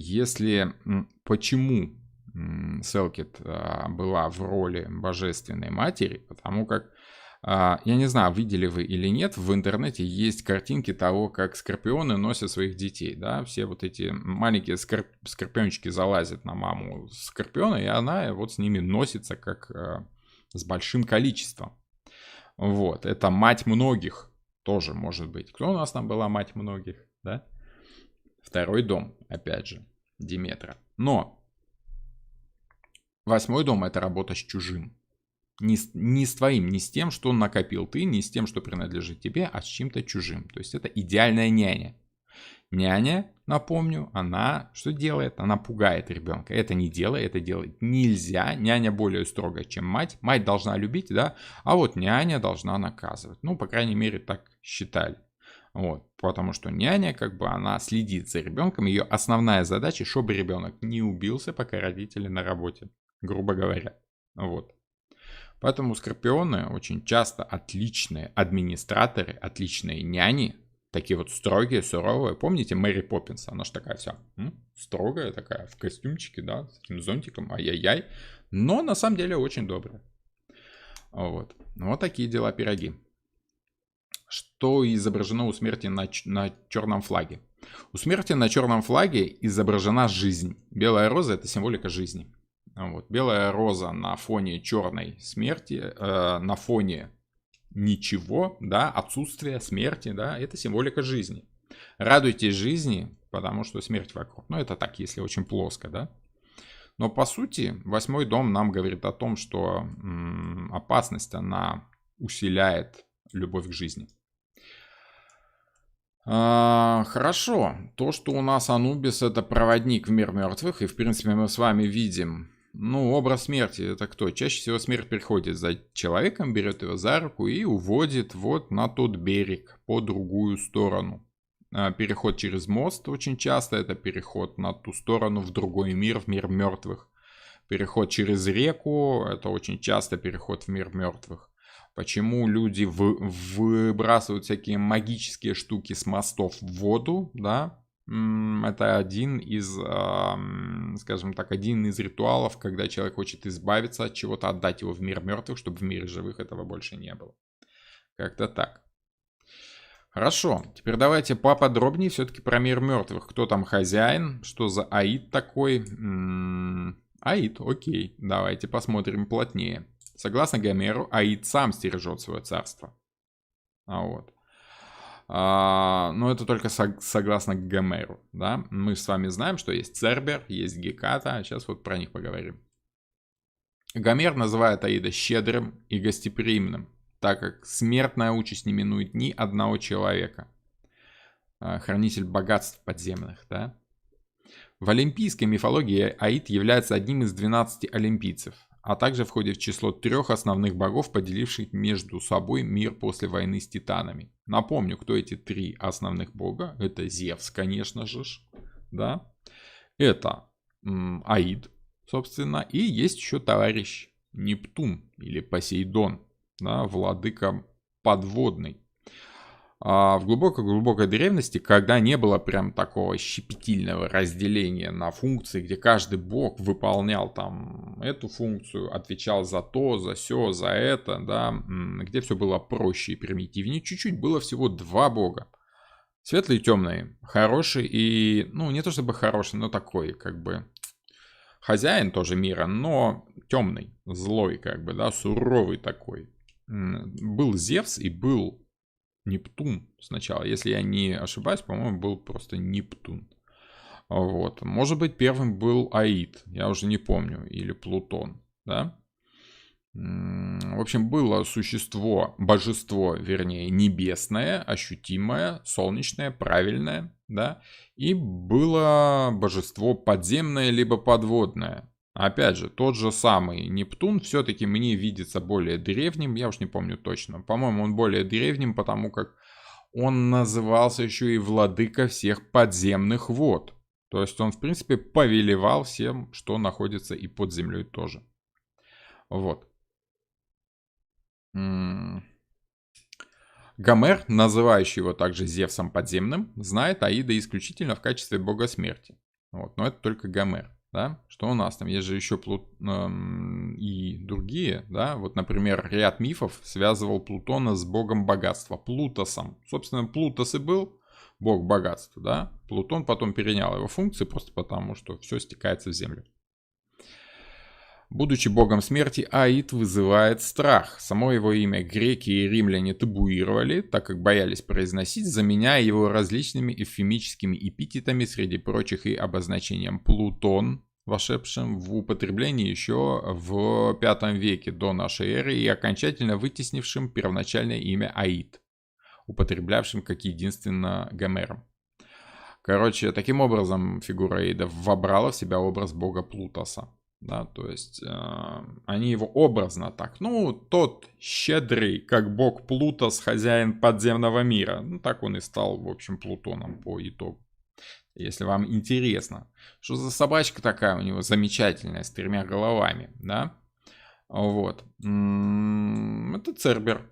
почему Селкет была в роли Божественной Матери? Потому как, я не знаю, видели вы или нет, в интернете есть картинки того, как скорпионы носят своих детей. Да? Все вот эти маленькие скорпиончики залазят на маму скорпиона, и она вот с ними носится как с большим количеством. Вот, это мать многих тоже может быть. Кто у нас там была мать многих, да? Второй дом, опять же, Диметра. Но 8-й дом — это работа с чужим. Не с твоим, не с тем, что накопил ты, не с тем, что принадлежит тебе, а с чем-то чужим. То есть это идеальная няня. Няня, напомню, она что делает? Она пугает ребенка. Это не делай, это делать нельзя. Няня более строгая, чем мать. Мать должна любить, да, а вот няня должна наказывать. Ну, по крайней мере, так считали. Вот, потому что няня, как бы, она следит за ребенком. Ее основная задача, чтобы ребенок не убился, пока родители на работе, грубо говоря. Вот. Поэтому скорпионы очень часто отличные администраторы, отличные няни, такие вот строгие, суровые. Помните Мэри Поппинс? Она же такая вся строгая, такая в костюмчике, да, с таким зонтиком, ай-яй-яй. Но на самом деле очень добрая. Вот. Вот такие дела, пироги. Что изображено у смерти на черном флаге? У смерти на черном флаге изображена жизнь. Белая роза — это символика жизни. Вот. Белая роза на фоне черной смерти, на фоне ничего, да, отсутствие смерти, да, это символика жизни. Радуйтесь жизни, потому что смерть вокруг. Ну, это так, если очень плоско, да. Но по сути, 8-й дом нам говорит о том, что опасность, она усиляет любовь к жизни. Хорошо. То, что у нас Анубис — это проводник в мир мертвых, и в принципе мы с вами видим, ну, образ смерти — это кто? Чаще всего смерть приходит за человеком, берет его за руку и уводит вот на тот берег, по другую сторону. Переход через мост очень часто — это переход на ту сторону, в другой мир, в мир мертвых. Переход через реку — это очень часто переход в мир мертвых. Почему люди выбрасывают всякие магические штуки с мостов в воду, да? Это один из, скажем так, один из ритуалов, когда человек хочет избавиться от чего-то, отдать его в мир мертвых, чтобы в мире живых этого больше не было. Как-то так. Хорошо, теперь давайте поподробнее все-таки про мир мертвых. Кто там хозяин, что за Аид такой? Аид, окей, давайте посмотрим плотнее. Согласно Гомеру, Аид сам стережет свое царство. Вот. Но это только согласно Гомеру, да? Мы с вами знаем, что есть Цербер, есть Геката, сейчас вот про них поговорим. Гомер называет Аида щедрым и гостеприимным, так как смертная участь не минует ни одного человека. Хранитель богатств подземных, да? В олимпийской мифологии Аид является одним из 12 олимпийцев, а также входит в число 3 основных богов, поделивших между собой мир после войны с титанами. Напомню, кто эти 3 основных бога. Это Зевс, конечно же, да. Это Аид, собственно, и есть еще товарищ Нептун или Посейдон, да, владыка подводный. А в глубокой-глубокой древности, когда не было прям такого щепетильного разделения на функции, где каждый бог выполнял там эту функцию, отвечал за то, за сё, за это, да, где все было проще и примитивнее, чуть-чуть было всего два бога. Светлый и темный, хороший и, ну, не то чтобы хороший, но такой, как бы, хозяин тоже мира, но темный, злой, как бы, да, суровый такой. Был Зевс и был Нептун сначала. Если я не ошибаюсь, по-моему, был просто Нептун. Вот. Может быть, первым был Аид, я уже не помню, или Плутон, да? В общем, было существо, божество, вернее, небесное, ощутимое, солнечное, правильное, да? И было божество подземное, либо подводное. Опять же, тот же самый Нептун все-таки мне видится более древним, я уж не помню точно. По-моему, он более древним, потому как он назывался еще и владыка всех подземных вод. То есть он, в принципе, повелевал всем, что находится и под землей тоже. Вот. Гомер, называющий его также Зевсом подземным, знает Аида исключительно в качестве бога смерти. Вот. Но это только Гомер. Да? Что у нас там? Есть же еще и другие. Да? Вот, например, ряд мифов связывал Плутона с богом богатства, Плутосом. Собственно, Плутос и был бог богатства. Да? Плутон потом перенял его функции просто потому, что все стекается в землю. Будучи богом смерти, Аид вызывает страх. Само его имя греки и римляне табуировали, так как боялись произносить, заменяя его различными эвфемическими эпитетами, среди прочих и обозначением Плутон, вошедшим в употребление еще в V веке до нашей эры и окончательно вытеснившим первоначальное имя Аид, употреблявшим как единственно Гомером. Короче, таким образом фигура Аида вобрала в себя образ бога Плутоса. Да, то есть они его образно так, ну, тот щедрый, как бог Плутос, хозяин подземного мира. Ну, так он и стал, в общем, Плутоном по итогу. Если вам интересно, что за собачка такая у него замечательная, с 3 головами, да? Вот. Это Цербер.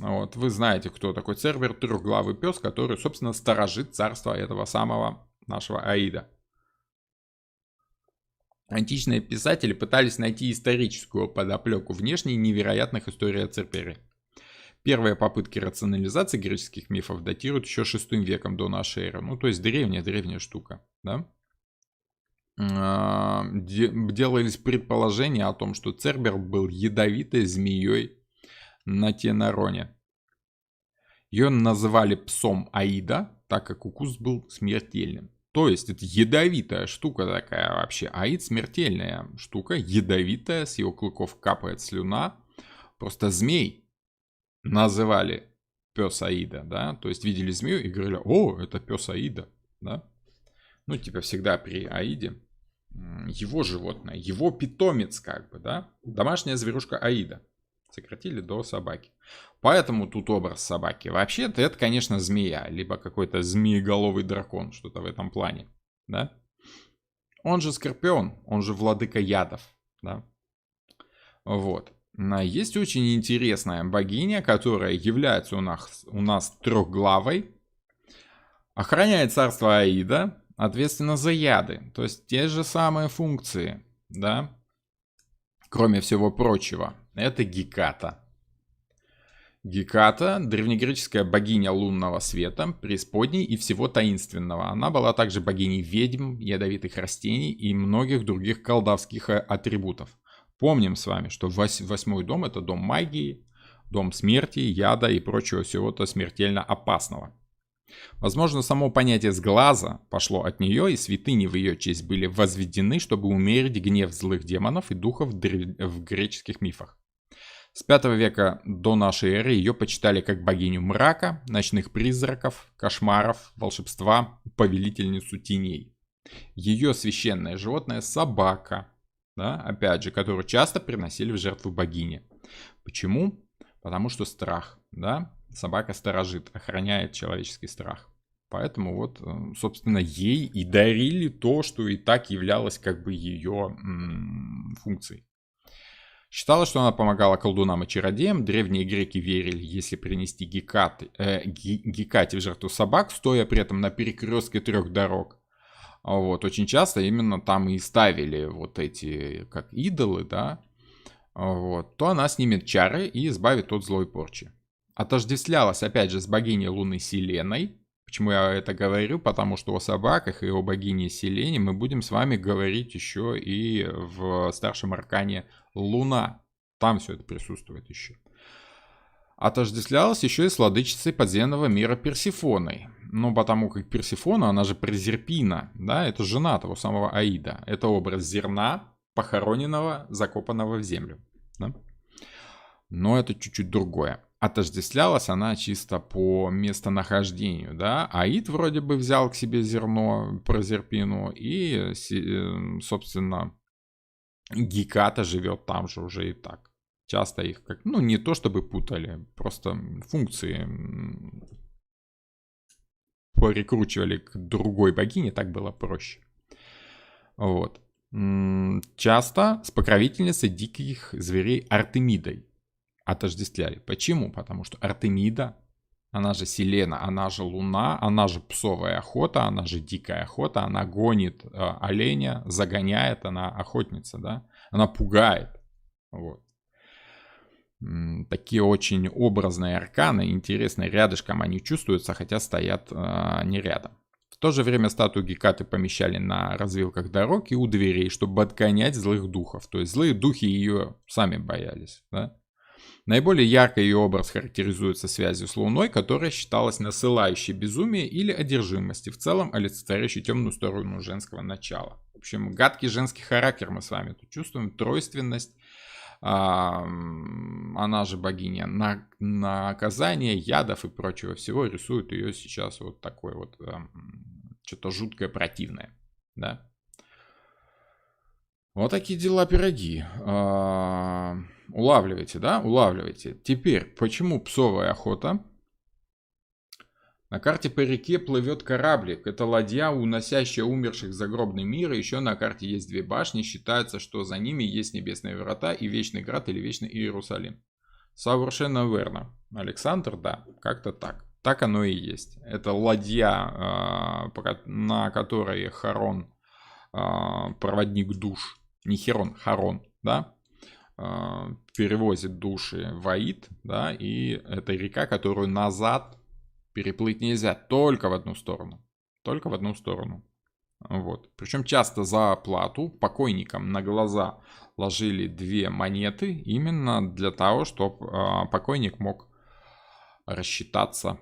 Вот. Вы знаете, кто такой Цербер, трехглавый пес, который, собственно, сторожит царство этого самого нашего Аида. Античные писатели пытались найти историческую подоплеку внешней невероятных историй о Цербере. Первые попытки рационализации греческих мифов датируют еще VI веком до нашей эры. Ну, то есть древняя штука, да? Делались предположения о том, что Цербер был ядовитой змеей на Тенароне. Ее называли псом Аида, так как укус был смертельным. То есть это ядовитая штука такая вообще. Аид смертельная штука, ядовитая, с его клыков капает слюна. Просто змей называли пес Аида, да. То есть видели змею и говорили: о, это пес Аида, да. Ну, типа всегда при Аиде его животное, его питомец как бы, да. Домашняя зверушка Аида. Сократили до собаки. Поэтому тут образ собаки. Вообще-то это, конечно, змея, либо какой-то змееголовый дракон, что-то в этом плане, да? Он же Скорпион, он же владыка ядов, да? Вот. Есть очень интересная богиня, которая является у нас трехглавой, охраняет царство Аида, ответственна за яды, то есть те же самые функции, да? Кроме всего прочего, это Геката. Геката – древнегреческая богиня лунного света, преисподней и всего таинственного. Она была также богиней ведьм, ядовитых растений и многих других колдовских атрибутов. Помним с вами, что 8-й дом – это дом магии, дом смерти, яда и прочего всего-то смертельно опасного. Возможно, само понятие «сглаза» пошло от нее, и святыни в ее честь были возведены, чтобы умерить гнев злых демонов и духов в греческих мифах. С 5 века до нашей эры ее почитали как богиню мрака, ночных призраков, кошмаров, волшебства, повелительницу теней. Ее священное животное – собака, да, опять же, которую часто приносили в жертву богине. Почему? Потому что страх, да, собака сторожит, охраняет человеческий страх. Поэтому вот, собственно, ей и дарили то, что и так являлось как бы ее функцией. Считалось, что она помогала колдунам и чародеям. Древние греки верили, если принести Гекате в жертву собак, стоя при этом на перекрестке 3 дорог. Вот, очень часто именно там и ставили вот эти, как идолы, да, вот, то она снимет чары и избавит от злой порчи. Отождествлялась, опять же, с богиней Луны Селеной. Почему я это говорю? Потому что о собаках и о богине Селене мы будем с вами говорить еще и в старшем аркане Луна. Там все это присутствует еще. Отождествлялась еще и с владычицей подземного мира Персифоной. Ну, потому как Персифона, она же Прозерпина, да, это жена того самого Аида. Это образ зерна, похороненного, закопанного в землю. Да? Но это чуть-чуть другое. Отождествлялась она чисто по местонахождению, да. Аид вроде бы взял к себе зерно, Прозерпину, и, собственно, Геката живет там же уже и так. Часто их как, ну, не то чтобы путали, просто функции прикручивали к другой богине, так было проще. Вот. Часто с покровительницей диких зверей Артемидой отождествляли. Почему? Потому что Артемида, она же Селена, она же Луна, она же псовая охота, она же дикая охота, она гонит оленя, загоняет, она охотница, да, она пугает. Вот. Такие очень образные арканы, интересные, рядышком они чувствуются, хотя стоят не рядом. В то же время статую Гекаты помещали на развилках дорог и у дверей, чтобы отгонять злых духов. То есть злые духи ее сами боялись. Да? Наиболее ярко ее образ характеризуется связью с Луной, которая считалась насылающей безумие или одержимости, в целом олицетворяющей темную сторону женского начала. В общем, гадкий женский характер мы с вами тут чувствуем, тройственность. Она же богиня наказания, ядов и прочего всего, рисует ее сейчас вот такой вот что-то жуткое, противное, да. Вот такие дела, пироги. Улавливайте, да, улавливайте. Теперь, почему псовая охота? На карте по реке плывет кораблик. Это ладья, уносящая умерших в загробный мир. И еще на карте есть 2 башни. Считается, что за ними есть небесные врата и Вечный Град или Вечный Иерусалим. Совершенно верно. Александр, да, как-то так. Так оно и есть. Это ладья, на которой Харон, проводник душ. Не Херон, Харон, да, перевозит души в Аид, да, и это река, которую назад переплыть нельзя, только в одну сторону. Только в одну сторону. Вот. Причем часто за плату покойникам на глаза ложили 2 монеты, именно для того, чтобы покойник мог рассчитаться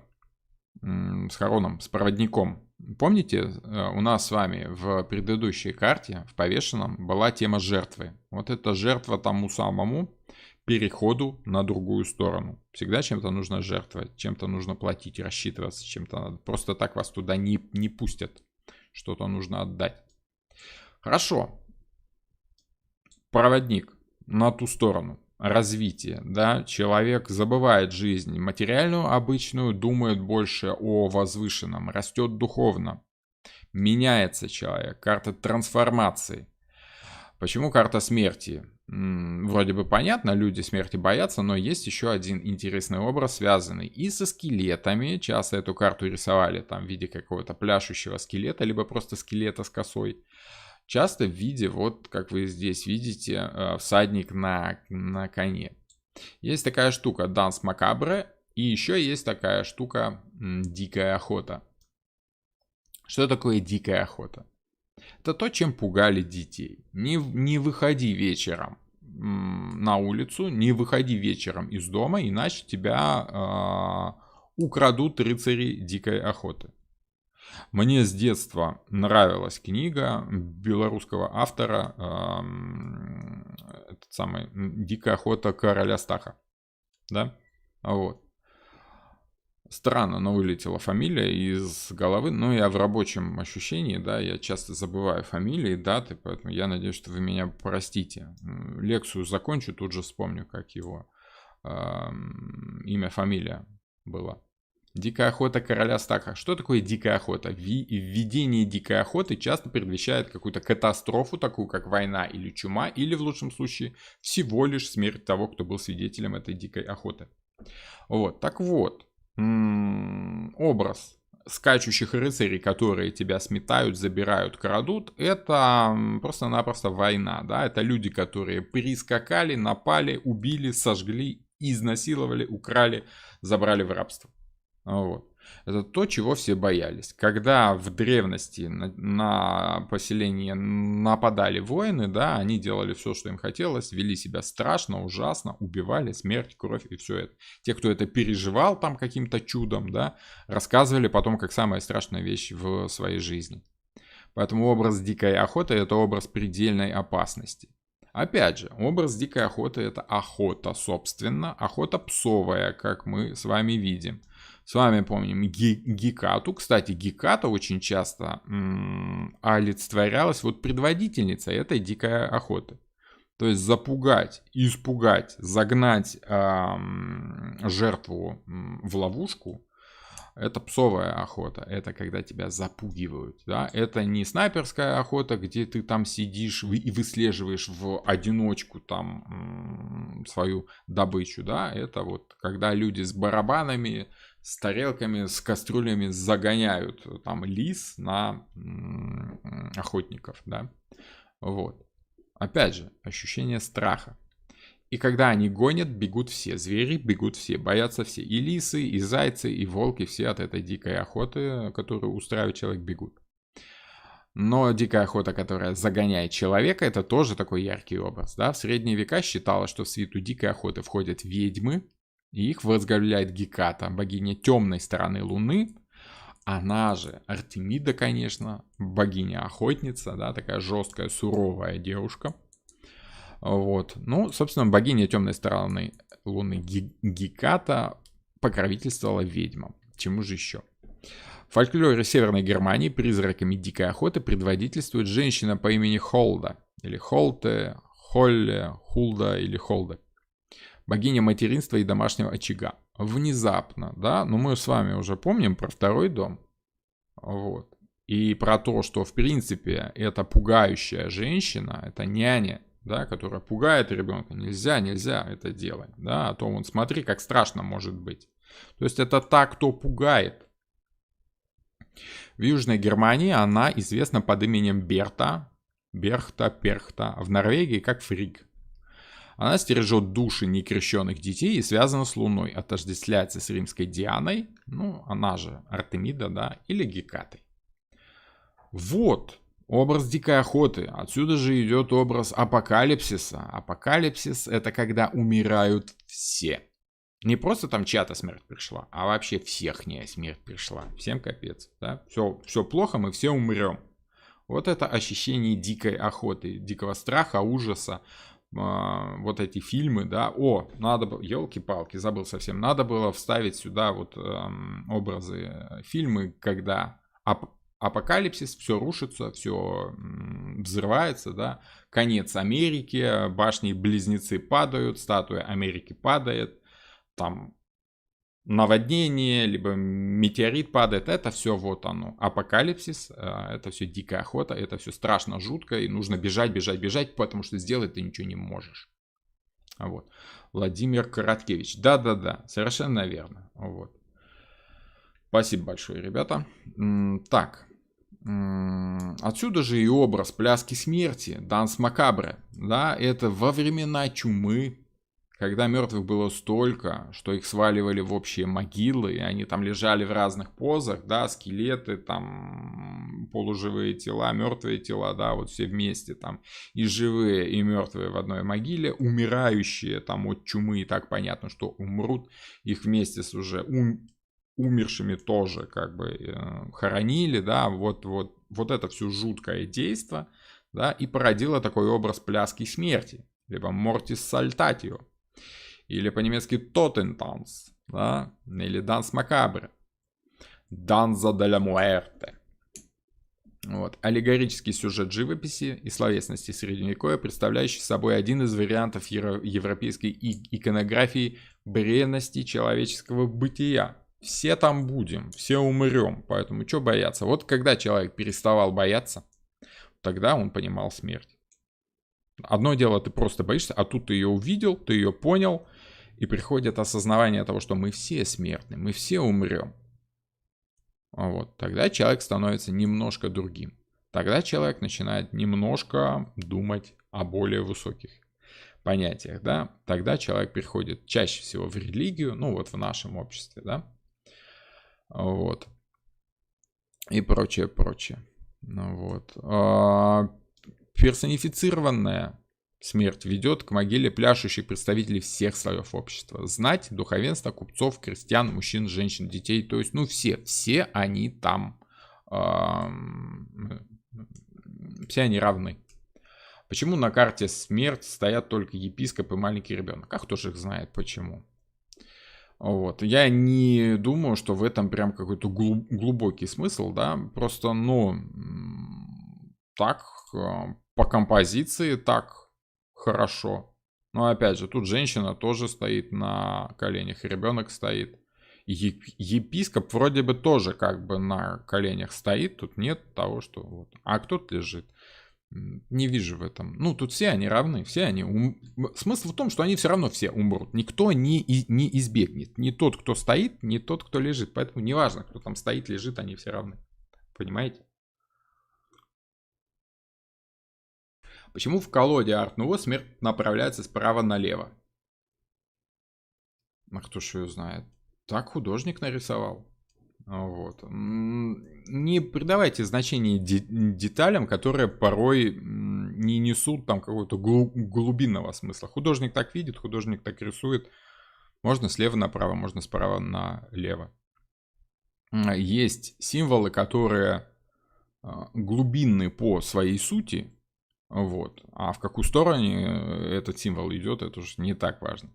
с Хароном, с проводником. Помните, у нас с вами в предыдущей карте, в повешенном, была тема жертвы. Вот эта жертва тому самому переходу на другую сторону. Всегда чем-то нужно жертвовать, чем-то нужно платить, рассчитываться, чем-то надо. Просто так вас туда не пустят. Что-то нужно отдать. Хорошо. Проводник на ту сторону. Развитие, да, человек забывает жизнь материальную, обычную, думает больше о возвышенном, растет духовно, меняется человек, карта трансформации. Почему карта смерти? Вроде бы понятно, люди смерти боятся, но есть еще один интересный образ, связанный и со скелетами. Часто эту карту рисовали там в виде какого-то пляшущего скелета, либо просто скелета с косой. Часто в виде, вот как вы здесь видите, всадник на коне. Есть такая штука Данс Макабре, и еще есть такая штука Дикая охота. Что такое дикая охота? Это то, чем пугали детей. Не выходи вечером на улицу, не выходи вечером из дома, иначе тебя украдут рыцари дикой охоты. Мне с детства нравилась книга белорусского автора, этот самый «Дикая охота короля Стаха». Да? Вот. Странно, но вылетела фамилия из головы. Но я в рабочем ощущении, да, я часто забываю фамилии, даты, поэтому я надеюсь, что вы меня простите. Лекцию закончу, тут же вспомню, как его имя, фамилия была. Дикая охота короля Стаха. Что такое дикая охота? Введение дикой охоты часто предвещает какую-то катастрофу, такую как война или чума, или в лучшем случае всего лишь смерть того, кто был свидетелем этой дикой охоты. Вот, так вот, образ скачущих рыцарей, которые тебя сметают, забирают, крадут, это просто-напросто война, да, это люди, которые прискакали, напали, убили, сожгли, изнасиловали, украли, забрали в рабство. Вот. Это то, чего все боялись. Когда в древности на поселение нападали воины, да, они делали все, что им хотелось, вели себя страшно, ужасно, убивали, смерть, кровь и все это. Те, кто это переживал там каким-то чудом, да, рассказывали потом как самая страшная вещь в своей жизни. Поэтому образ дикой охоты — это образ предельной опасности. Опять же, образ дикой охоты — это охота, собственно, охота псовая, как мы с вами видим. С вами помним Гекату. Кстати, Геката очень часто олицетворялась вот предводительницей этой дикой охоты. То есть запугать, испугать, загнать жертву в ловушку. Это псовая охота, это когда тебя запугивают, да? Это не снайперская охота, где ты там сидишь и выслеживаешь в одиночку там свою добычу, да? Это вот когда люди с барабанами, с тарелками, с кастрюлями загоняют там лис на охотников, да? Вот. Опять же, ощущение страха. И когда они гонят, бегут все. Звери бегут все, боятся все. И лисы, и зайцы, и волки, все от этой дикой охоты, которую устраивает человек, бегут. Но дикая охота, которая загоняет человека, это тоже такой яркий образ. Да? В средние века считалось, что в свиту дикой охоты входят ведьмы, и их возглавляет Геката, богиня темной стороны Луны. Она же Артемида, конечно, богиня-охотница, да, такая жесткая, суровая девушка. Вот. Ну, собственно, богиня темной стороны Луны Геката покровительствовала ведьмам. Чему же еще? В фольклоре Северной Германии призраками дикой охоты предводительствует женщина по имени Холда. Или Холте, Холле, Хулда или Холда. Богиня материнства и домашнего очага. Внезапно, да, но мы с вами уже помним про второй дом. Вот. И про то, что в принципе это пугающая женщина, это няня, да, которая пугает ребенка. Нельзя это делать, да, а то вон смотри, как страшно может быть. То есть это та, кто пугает. В Южной Германии она известна под именем Берта, Перхта, в Норвегии как Фриг. Она стережет души некрещенных детей и связана с Луной, отождествляется с римской Дианой, ну, она же Артемида, да, или Гекатой. Вот. Образ дикой охоты. Отсюда же идет образ апокалипсиса. Апокалипсис — это когда умирают все. Не просто там чья-то смерть пришла, а вообще всехняя смерть пришла. Всем капец. Да? Все плохо, мы все умрем. Вот это ощущение дикой охоты, дикого страха, ужаса. Вот эти фильмы, да. О, надо было, елки-палки, забыл совсем. Надо было вставить сюда вот образы, фильмы, когда апокалипсис, все рушится, все взрывается, да, конец Америки, башни-близнецы падают, статуя Америки падает, там наводнение, либо метеорит падает, это все вот оно, апокалипсис, это все дикая охота, это все страшно, жутко, и нужно бежать, потому что сделать ты ничего не можешь. Вот. Владимир Короткевич, да, совершенно верно, вот. Спасибо большое, ребята. Так, отсюда же и образ пляски смерти, данс макабре, да, это во времена чумы, когда мертвых было столько, что их сваливали в общие могилы, и они там лежали в разных позах, да, скелеты, там полуживые тела, мертвые тела, да, вот все вместе там, и живые, и мертвые в одной могиле, умирающие там от чумы, и так понятно, что умрут, их вместе с уже умершими тоже как бы хоронили, да, вот это все жуткое действо, да, и породило такой образ пляски смерти, либо мортис сальтатио, или по-немецки тотентанс, да, или данс макабре, данза де ла муэрте. Вот. Аллегорический сюжет живописи и словесности Средневековья, представляющий собой один из вариантов европейской иконографии бренности человеческого бытия. Все там будем, все умрем, поэтому что бояться? Вот когда человек переставал бояться, тогда он понимал смерть. Одно дело, ты просто боишься, а тут ты ее увидел, ты ее понял, и приходит осознавание того, что мы все смертны, мы все умрем. Вот, тогда человек становится немножко другим. Тогда человек начинает немножко думать о более высоких понятиях, да. Тогда человек приходит чаще всего в религию, ну вот в нашем обществе, да. Вот. И прочее, прочее. Ну вот. Персонифицированная смерть ведет к могиле пляшущих представителей всех слоев общества. Знать, духовенство, купцов, крестьян, мужчин, женщин, детей. То есть, ну все они там, все они равны. Почему на карте смерть стоят только епископ и маленький ребенок? А кто же их знает почему? Вот. Я не думаю, что в этом прям какой-то глубокий смысл, да. Просто, ну, так, по композиции так хорошо. Но опять же, тут женщина тоже стоит на коленях, ребенок стоит. Епископ вроде бы тоже как бы на коленях стоит, тут нет того, что вот. А кто-то лежит. Не вижу в этом. Ну, тут все они равны, все они... Смысл в том, что они все равно все умрут. Никто не избегнет. Ни тот, кто стоит, ни тот, кто лежит. Поэтому неважно, кто там стоит, лежит, они все равны. Понимаете? Почему в колоде Art Nouveau смерть направляется справа налево? А кто ж ее знает? Так художник нарисовал. Вот. Не придавайте значения деталям, которые порой не несут там какого-то глубинного смысла. Художник так видит, художник так рисует. Можно слева направо, можно справа налево. Есть символы, которые глубинны по своей сути. Вот. А в какую сторону этот символ идет, это уже не так важно.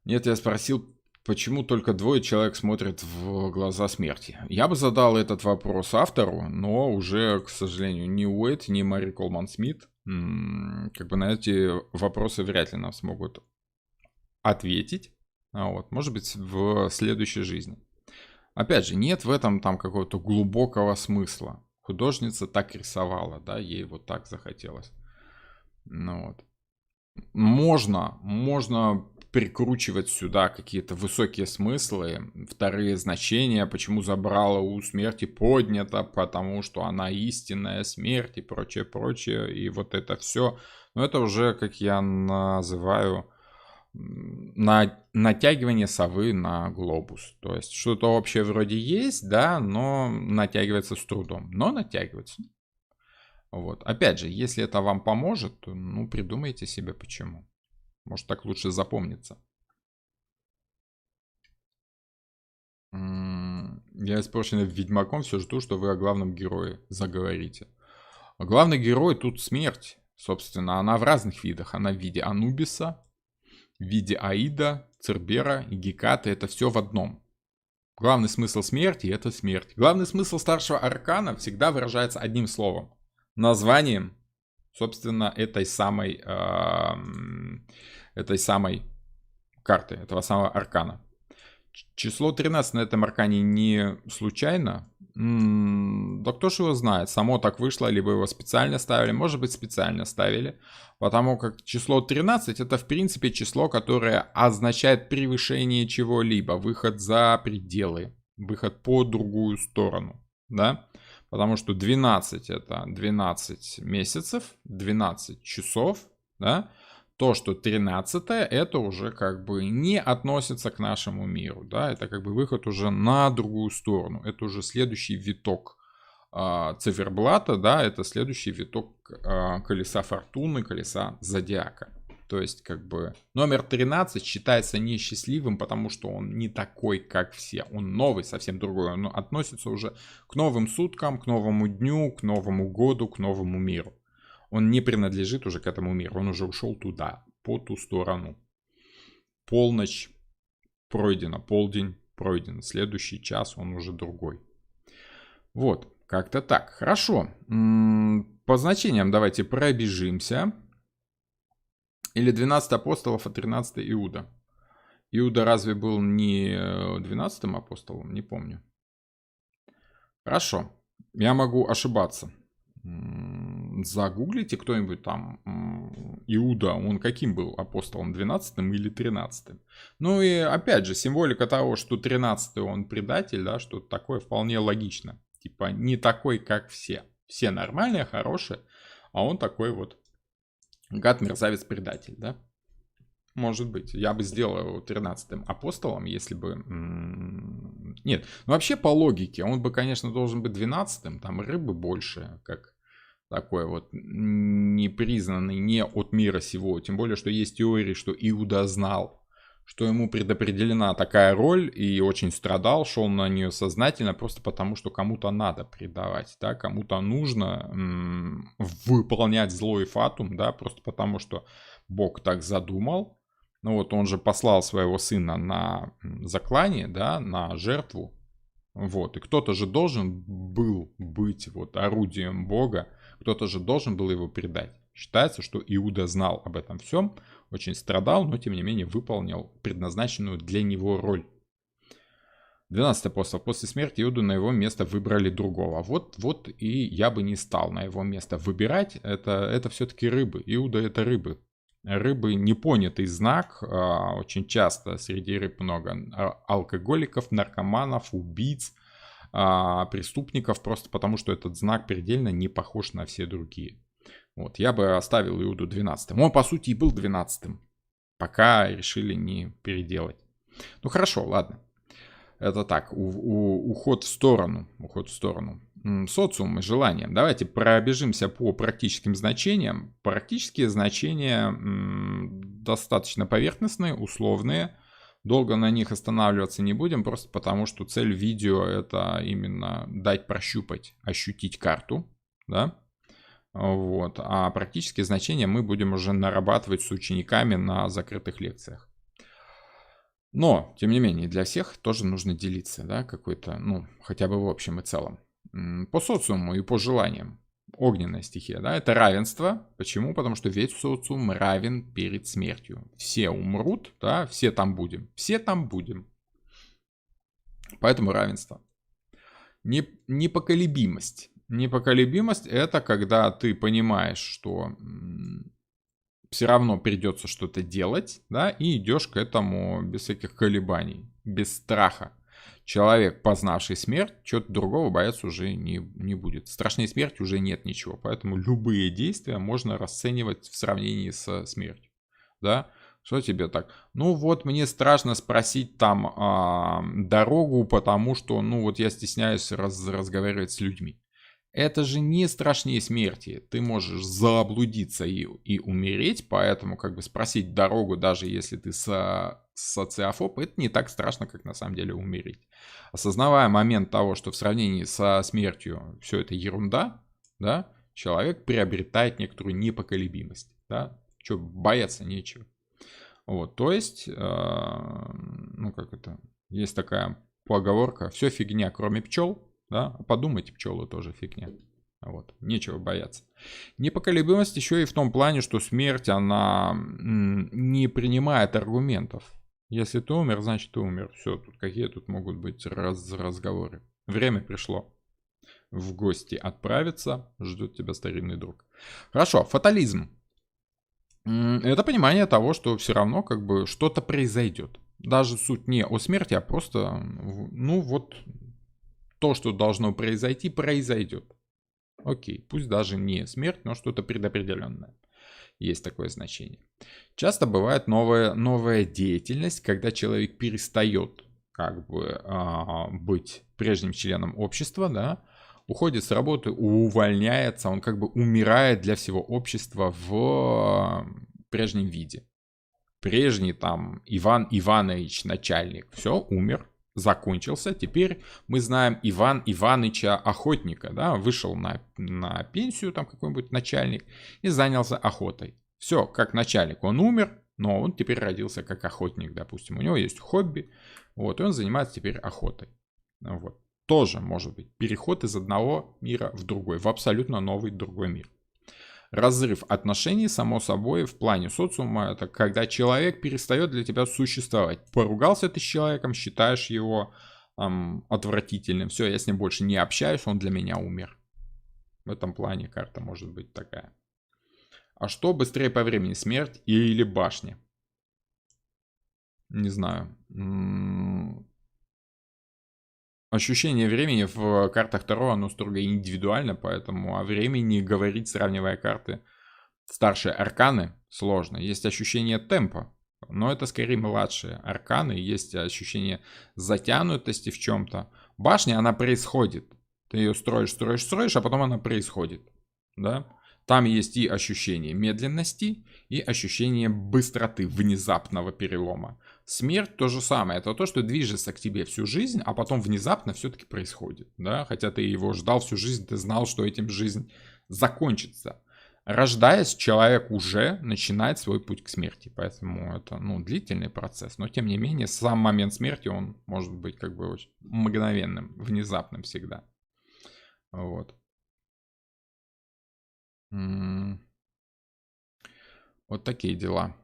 Нет, я спросил, почему только 2 человек смотрят в глаза смерти? Я бы задал этот вопрос автору, но уже, к сожалению, ни Уэйт, ни Мэри Колман Смит как бы на эти вопросы вряд ли нам смогут ответить. Вот, может быть, в следующей жизни. Опять же, нет в этом там какого-то глубокого смысла. Художница так рисовала, да, ей вот так захотелось. Ну вот. Можно прикручивать сюда какие-то высокие смыслы, вторые значения, почему забрала у смерти поднята, потому что она истинная смерть и прочее, прочее, и вот это все. Но это уже, как я называю, натягивание совы на глобус. То есть что-то общее вроде есть, да, но натягивается с трудом, но натягивается. Вот. Опять же, если это вам поможет, то, ну, придумайте себе почему. Может, так лучше запомнится. Я из прошлого Ведьмаком все жду, что вы о главном герое заговорите. А главный герой тут смерть. Собственно, она в разных видах. Она в виде Анубиса, в виде Аида, Цербера и Гекаты. Это все в одном. Главный смысл смерти — это смерть. Главный смысл старшего аркана всегда выражается одним словом. Названием, собственно, этой самой карты, этого самого аркана. Число 13 на этом аркане не случайно. Да кто ж его знает, само так вышло, либо его специально ставили, может быть специально ставили, потому как число 13 это в принципе число, которое означает превышение чего-либо, выход за пределы, выход по другую сторону, да, потому что 12 это 12 месяцев, 12 часов, да. То, что 13-е, это уже как бы не относится к нашему миру, да, это как бы выход уже на другую сторону, это уже следующий виток циферблата, да, это следующий виток колеса фортуны, колеса зодиака. То есть как бы номер 13 считается несчастливым, потому что он не такой, как все, он новый, совсем другой, он относится уже к новым суткам, к новому дню, к новому году, к новому миру. Он не принадлежит уже к этому миру, он уже ушел туда, по ту сторону. Полночь пройдена, полдень пройден, следующий час он уже другой. Вот, как-то так. Хорошо, по значениям давайте пробежимся. Или 12 апостолов, а 13 Иуда. Иуда разве был не 12-м апостолом? Не помню. Хорошо. Я могу ошибаться. Загуглите кто-нибудь там Иуда, он каким был апостолом, 12-м или 13-м? Ну и опять же, символика того, что 13-й он предатель, да, что такое вполне логично. Типа не такой, как все. Все нормальные, хорошие, а он такой вот гад, мерзавец, предатель, да? Может быть. Я бы сделал его 13-м апостолом, если бы... Нет, ну вообще по логике, он бы, конечно, должен быть 12-м, там рыбы больше, как такой вот непризнанный, не от мира сего. Тем более, что есть теории, что Иуда знал, что ему предопределена такая роль, и очень страдал, шел на нее сознательно, просто потому, что кому-то надо предавать, да, кому-то нужно выполнять злой фатум, да, просто потому, что Бог так задумал. Ну вот он же послал своего сына на заклание, да, на жертву. Вот, и кто-то же должен был быть вот орудием Бога, кто-то же должен был его предать. Считается, что Иуда знал об этом всем, очень страдал, но тем не менее выполнил предназначенную для него роль. 12 апостол. После смерти Иуду на его место выбрали другого. Вот и я бы не стал на его место выбирать. Это все-таки рыбы. Иуда это рыбы. Рыбы непонятый знак. Очень часто среди рыб много алкоголиков, наркоманов, убийц, преступников, просто потому что этот знак предельно не похож на все другие. Вот, я бы оставил Иуду 12-м. Он, по сути, и был 12-м, пока решили не переделать. Ну хорошо, ладно. Это так, уход в сторону. Уход в сторону. Социум и желания. Давайте пробежимся по практическим значениям. Практические значения достаточно поверхностные, условные. Долго на них останавливаться не будем, просто потому что цель видео это именно дать прощупать, ощутить карту, да? Вот. А практические значения мы будем уже нарабатывать с учениками на закрытых лекциях. Но, тем не менее, для всех тоже нужно делиться, да, какой-то, ну, хотя бы в общем и целом. По социуму и по желаниям. Огненная стихия, да, это равенство. Почему? Потому что весь социум равен перед смертью. Все умрут, да, все там будем. Все там будем. Поэтому равенство. Непоколебимость. Непоколебимость это когда ты понимаешь, что все равно придется что-то делать, да, и идешь к этому без всяких колебаний, без страха. Человек, познавший смерть, чего-то другого бояться уже не будет. Страшнее смерти уже нет ничего, поэтому любые действия можно расценивать в сравнении со смертью, да. Что тебе так? Ну вот мне страшно спросить там дорогу, потому что, ну вот я стесняюсь разговаривать с людьми. Это же не страшнее смерти. Ты можешь заблудиться и умереть, поэтому как бы спросить дорогу, даже если ты социофоб, это не так страшно, как на самом деле умереть. Осознавая момент того, что в сравнении со смертью все это ерунда, да, человек приобретает некоторую непоколебимость, да, что бояться нечего. Вот, то есть, ну как это, есть такая поговорка, все фигня, кроме пчел. Да? Подумайте, пчелы тоже фигня. Вот, нечего бояться. Непоколебимость еще и в том плане, что смерть, она не принимает аргументов. Если ты умер, значит ты умер. Все, тут какие тут могут быть разговоры. Время пришло. В гости отправиться, ждет тебя старинный друг. Хорошо, фатализм. Это понимание того, что все равно как бы что-то произойдет. Даже суть не о смерти, а просто, ну вот, то, что должно произойти, произойдет. Окей, пусть даже не смерть, но что-то предопределенное. Есть такое значение. Часто бывает новая деятельность, когда человек перестает как бы быть прежним членом общества, да, уходит с работы, увольняется, он как бы умирает для всего общества в прежнем виде. Прежний там Иван Иванович начальник, все, умер, закончился. Теперь мы знаем Иван Иваныча Охотника, да, вышел на пенсию там какой-нибудь начальник и занялся охотой. Все, как начальник, он умер, но он теперь родился как охотник, допустим. У него есть хобби, вот, и он занимается теперь охотой. Вот. Тоже может быть переход из одного мира в другой, в абсолютно новый другой мир. Разрыв отношений, само собой, в плане социума, это когда человек перестает для тебя существовать. Поругался ты с человеком, считаешь его отвратительным. Все, я с ним больше не общаюсь, он для меня умер. В этом плане карта может быть такая. А что быстрее по времени, смерть или башня? Не знаю. Ощущение времени в картах Таро, оно строго индивидуально, поэтому о времени говорить, сравнивая карты старшие арканы, сложно. Есть ощущение темпа, но это скорее младшие арканы. Есть ощущение затянутости в чем-то. Башня, она происходит. Ты ее строишь, а потом она происходит. Да? Там есть и ощущение медленности, и ощущение быстроты, внезапного перелома. Смерть то же самое. Это то, что движется к тебе всю жизнь, а потом внезапно все-таки происходит. Да? Хотя ты его ждал всю жизнь, ты знал, что этим жизнь закончится. Рождаясь, человек уже начинает свой путь к смерти. Поэтому это длительный процесс. Но тем не менее, сам момент смерти, он может быть как бы очень мгновенным, внезапным всегда. Вот. Вот такие дела.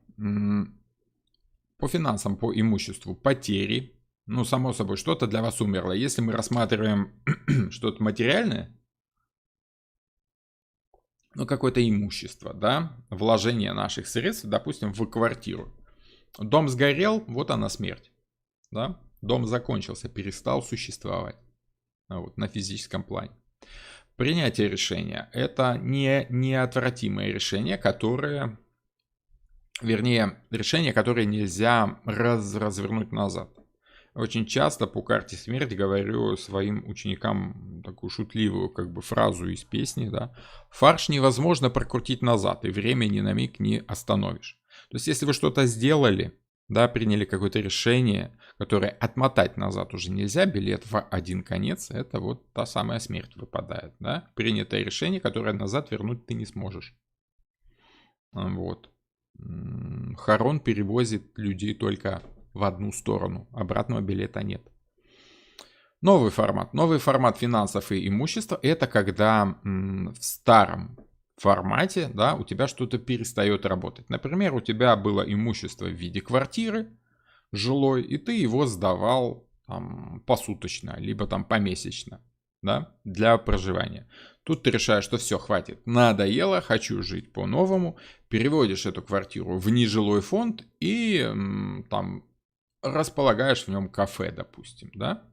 По финансам, по имуществу, потери. Само собой, что-то для вас умерло. Если мы рассматриваем что-то материальное, какое-то имущество, да, вложение наших средств, допустим, в квартиру. Дом сгорел, вот она смерть, да. Дом закончился, перестал существовать, на физическом плане. Принятие решения – это неотвратимое решение, решение, которое нельзя развернуть назад. Очень часто по карте смерти говорю своим ученикам такую шутливую фразу из песни, да. Фарш невозможно прокрутить назад, и время ни на миг не остановишь. То есть, если вы что-то сделали, да, приняли какое-то решение, которое отмотать назад уже нельзя, билет в один конец, это вот та самая смерть выпадает, да. Принятое решение, которое назад вернуть ты не сможешь. Вот. Харон перевозит людей только в одну сторону. Обратного билета нет. Новый формат финансов и имущества – это когда в старом формате, да, у тебя что-то перестает работать. Например, у тебя было имущество в виде квартиры жилой, и ты его сдавал посуточно, либо помесячно, да, для проживания. Тут ты решаешь, что все, хватит, надоело, хочу жить по-новому, переводишь эту квартиру в нежилой фонд и располагаешь в нем кафе, допустим, да?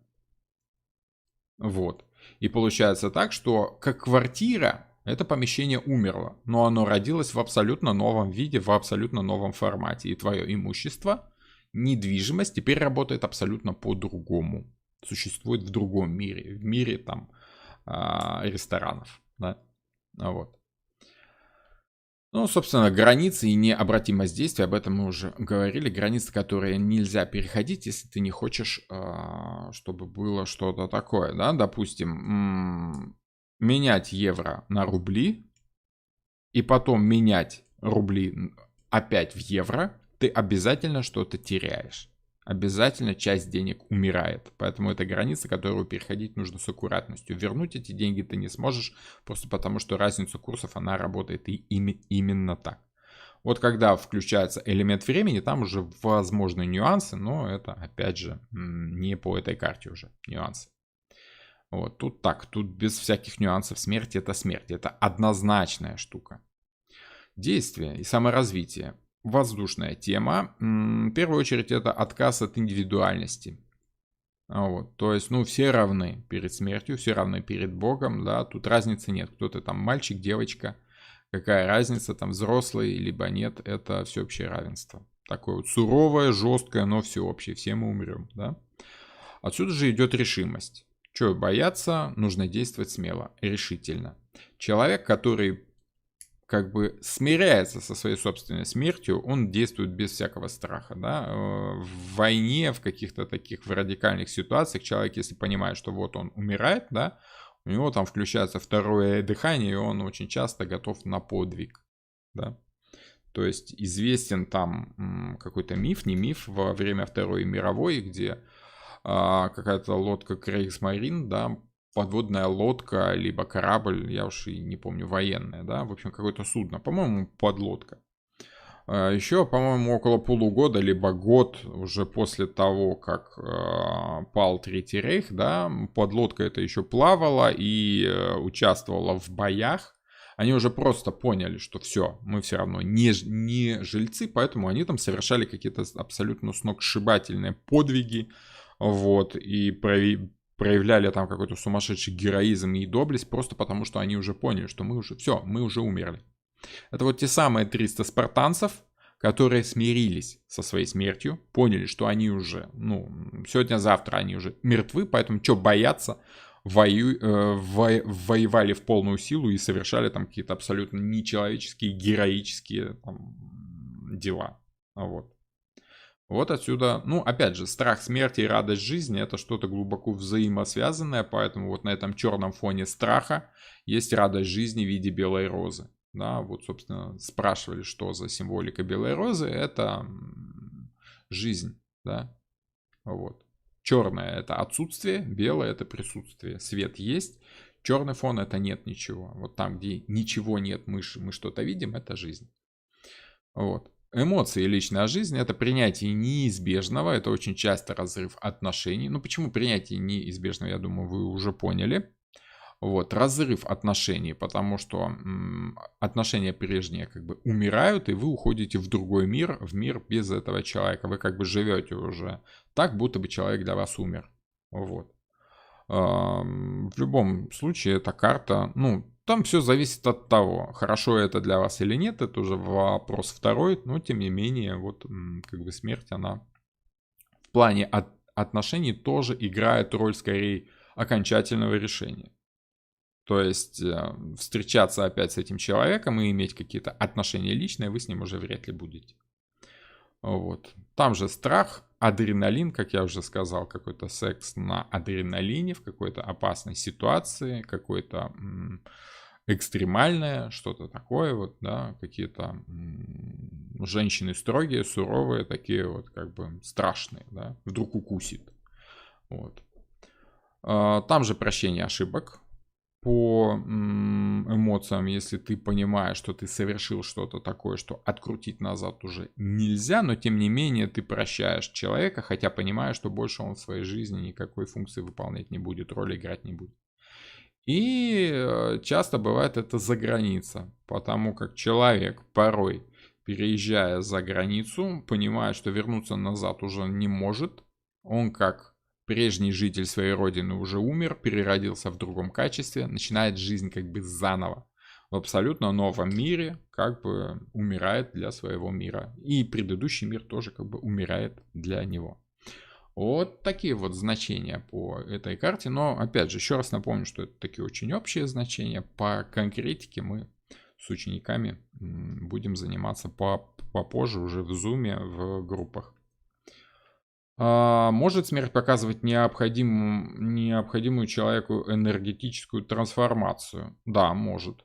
Вот. И получается так, что как квартира это помещение умерло, но оно родилось в абсолютно новом виде, в абсолютно новом формате. И твое имущество, недвижимость теперь работает абсолютно по-другому. Существует в другом мире, в мире ресторанов, да? Вот. Собственно, границы и необратимость действия, об этом мы уже говорили. Границы, которые нельзя переходить, если ты не хочешь, чтобы было что-то такое, да, допустим, менять евро на рубли и потом менять рубли опять в евро, ты обязательно что-то теряешь. Обязательно часть денег умирает. Поэтому это граница, которую переходить нужно с аккуратностью. Вернуть эти деньги ты не сможешь, просто потому что разница курсов, она работает и именно так. Вот когда включается элемент времени, там уже возможны нюансы, но это, опять же, не по этой карте уже нюансы. Вот, тут без всяких нюансов. Смерть это однозначная штука. Действие и саморазвитие. Воздушная тема. В первую очередь это отказ от индивидуальности. Вот. То есть, все равны перед смертью, все равны перед Богом, да, тут разницы нет. Кто-то мальчик, девочка, какая разница, взрослый, либо нет, это всеобщее равенство. Такое вот суровое, жесткое, но всеобщее, все мы умрем, да. Отсюда же идет решимость. Чего бояться, нужно действовать смело, решительно. Человек, который смиряется со своей собственной смертью, он действует без всякого страха, да. В войне, в каких-то таких в радикальных ситуациях человек, если понимает, что вот он умирает, да, у него включается второе дыхание, и он очень часто готов на подвиг, да. То есть известен какой-то миф, не миф, во время Второй мировой, где какая-то лодка Крейгсмарин, да, подводная лодка, либо корабль, я уж и не помню, военная, да, в общем, какое-то судно, по-моему, подлодка. Еще, по-моему, около полугода, либо год уже после того, как пал Третий Рейх, да, подлодка это еще плавала и участвовала в боях. Они уже просто поняли, что все, мы все равно не жильцы, поэтому они там совершали какие-то абсолютно сногсшибательные подвиги, вот, и проявляли там какой-то сумасшедший героизм и доблесть, просто потому что они уже поняли, что мы уже умерли. Это вот те самые 300 спартанцев, которые смирились со своей смертью, поняли, что они уже, сегодня-завтра они уже мертвы, поэтому что бояться, воевали в полную силу и совершали там какие-то абсолютно нечеловеческие, героические там, дела. Вот. Вот отсюда, опять же, страх смерти и радость жизни это что-то глубоко взаимосвязанное, поэтому вот на этом черном фоне страха есть радость жизни в виде белой розы. Да, вот, собственно, спрашивали, что за символика белой розы. Это жизнь, да, вот. Черное это отсутствие, белое это присутствие. Свет есть, черный фон это нет ничего. Вот там, где ничего нет, мы что-то видим, это жизнь. Вот. Эмоции и личная жизнь это принятие неизбежного, это очень часто разрыв отношений. Почему принятие неизбежного, я думаю, вы уже поняли. Вот, разрыв отношений, потому что отношения прежние как бы умирают, и вы уходите в другой мир, в мир без этого человека. Вы как бы живете уже так, будто бы человек для вас умер. Вот. В любом случае, эта карта, там все зависит от того, хорошо это для вас или нет, это уже вопрос второй, но тем не менее, вот как бы смерть, она в плане отношений тоже играет роль скорее окончательного решения. То есть встречаться опять с этим человеком и иметь какие-то отношения личные, вы с ним уже вряд ли будете. Вот. Там же страх, адреналин, как я уже сказал, какой-то секс на адреналине в какой-то опасной ситуации, какой-то экстремальное, что-то такое, вот, да, какие-то женщины строгие, суровые, такие вот как бы страшные, да, вдруг укусит. Вот. Там же прощение ошибок по эмоциям, если ты понимаешь, что ты совершил что-то такое, что открутить назад уже нельзя, но тем не менее ты прощаешь человека, хотя понимаешь, что больше он в своей жизни никакой функции выполнять не будет, роли играть не будет. И часто бывает это за граница, потому как человек порой, переезжая за границу, понимает, что вернуться назад уже не может, он как прежний житель своей родины уже умер, переродился в другом качестве, начинает жизнь как бы заново. В абсолютно новом мире как бы умирает для своего мира. И предыдущий мир тоже как бы умирает для него. Вот такие вот значения по этой карте. Но опять же, еще раз напомню, что это такие очень общие значения. По конкретике мы с учениками будем заниматься попозже уже в зуме, в группах. Может смерть показывать необходимую человеку энергетическую трансформацию? Да, может.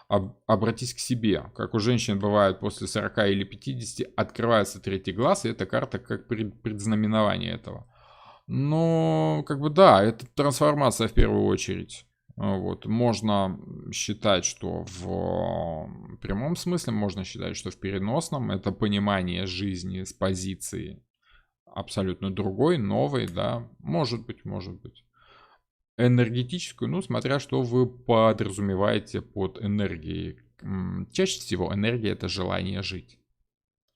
Обратись к себе. Как у женщин бывает после 40 или 50, открывается третий глаз, и эта карта как предзнаменование этого. Но, как бы да, это трансформация в первую очередь. Вот. Можно считать, что в прямом смысле, можно считать, что в переносном это понимание жизни с позиции абсолютно другой, новый, да, может быть. Энергетическую, смотря что вы подразумеваете под энергией. Чаще всего энергия это желание жить.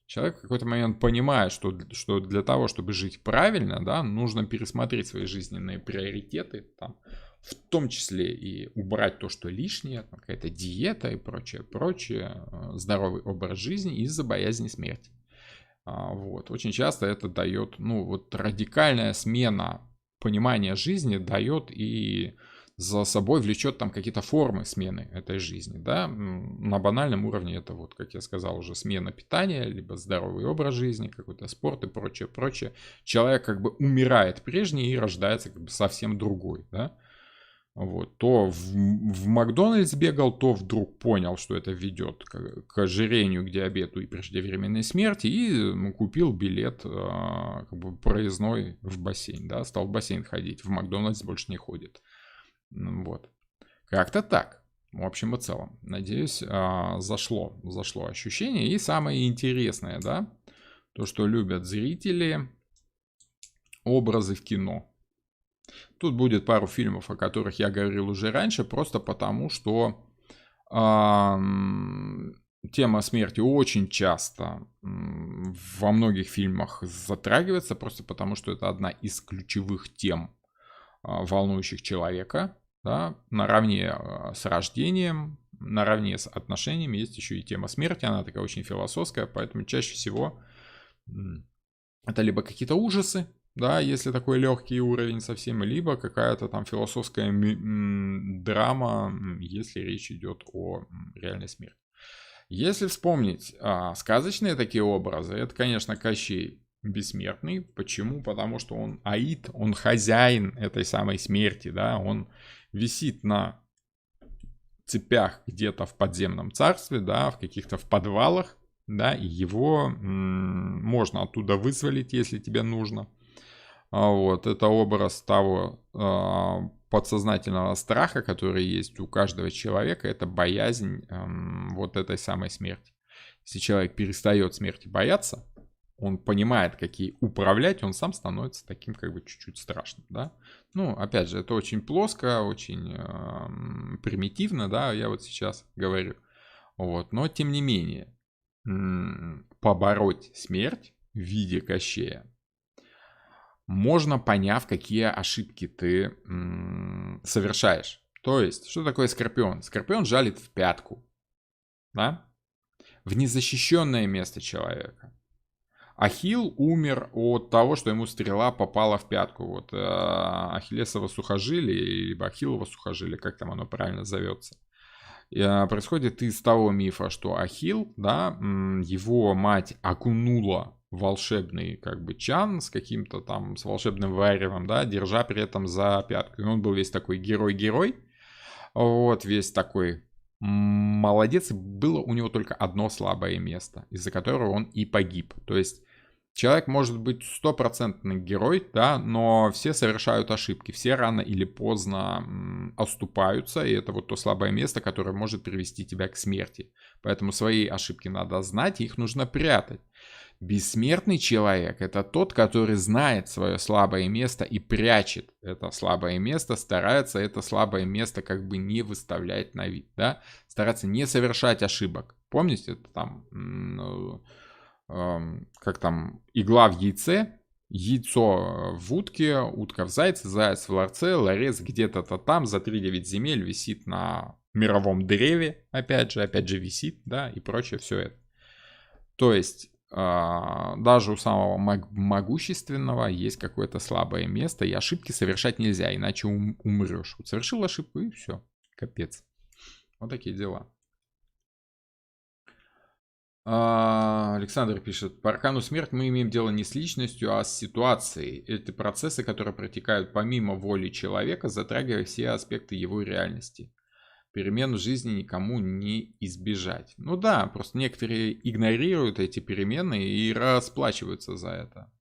Человек в какой-то момент понимает, что для того, чтобы жить правильно, да, нужно пересмотреть свои жизненные приоритеты, там, в том числе и убрать то, что лишнее, какая-то диета и прочее, здоровый образ жизни из-за боязни смерти. Вот. Очень часто это дает, радикальная смена понимания жизни дает и за собой влечет там какие-то формы смены этой жизни, да, на банальном уровне это вот, как я сказал, уже смена питания, либо здоровый образ жизни, какой-то спорт и прочее. Человек как бы умирает прежний и рождается как бы совсем другой, да. Вот, то в Макдональдс бегал, то вдруг понял, что это ведет к ожирению, к диабету и преждевременной смерти, и купил билет как бы проездной в бассейн, да, стал в бассейн ходить, в Макдональдс больше не ходит. Вот. Как-то так. В общем и целом. Надеюсь, зашло ощущение. И самое интересное, да, то, что любят зрители, образы в кино. Тут будет пару фильмов, о которых я говорил уже раньше, просто потому что тема смерти очень часто во многих фильмах затрагивается, просто потому что это одна из ключевых тем, волнующих человека, да, наравне с рождением, наравне с отношениями есть еще и тема смерти, она такая очень философская, поэтому чаще всего это либо какие-то ужасы, да, если такой легкий уровень совсем, либо какая-то там философская драма, если речь идет о реальной смерти. Если вспомнить сказочные такие образы, это, конечно, Кощей Бессмертный. Почему? Потому что он Аид, он хозяин этой самой смерти, да, он висит на цепях где-то в подземном царстве, да, в каких-то в подвалах, да, и его можно оттуда вызволить, если тебе нужно. Вот, это образ того подсознательного страха, который есть у каждого человека, это боязнь вот этой самой смерти. Если человек перестает смерти бояться, он понимает, какие управлять, он сам становится таким как бы чуть-чуть страшным, да. Ну, опять же, это очень плоско, очень примитивно, да, я вот сейчас говорю. Вот, но тем не менее, побороть смерть в виде Кощея можно, поняв, какие ошибки ты совершаешь. То есть, что такое скорпион? Скорпион жалит в пятку, да? В незащищенное место человека. Ахилл умер от того, что ему стрела попала в пятку. Вот Ахиллесово сухожилие, либо Ахиллово сухожилие, как там оно правильно зовется. Происходит из того мифа, что Ахилл, да, его мать окунула волшебный как бы чан с каким-то там, с волшебным варевом, да, держа при этом за пятку. И он был весь такой герой-герой, вот, весь такой молодец. И было у него только одно слабое место, из-за которого он и погиб. То есть человек может быть стопроцентный герой, да, но все совершают ошибки, все рано или поздно оступаются, и это вот то слабое место, которое может привести тебя к смерти. Поэтому свои ошибки надо знать, и их нужно прятать. Бессмертный человек — это тот, который знает свое слабое место и прячет это слабое место, старается это слабое место как бы не выставлять на вид, да, старается не совершать ошибок. Помните, это там, как там, игла в яйце, яйцо в утке, утка в зайце, заяц в ларце, ларец где-то там за 3-9 земель висит на мировом древе, опять же висит, да, и прочее все это. То есть даже у самого могущественного есть какое-то слабое место, и ошибки совершать нельзя, иначе умрешь. Вот совершил ошибку, и все, капец. Вот такие дела. Александр пишет: по аркану смерть мы имеем дело не с личностью, а с ситуацией. Это процессы, которые протекают помимо воли человека, затрагивая все аспекты его реальности. Перемен в жизни никому не избежать. Ну да, просто некоторые игнорируют эти перемены и расплачиваются за это.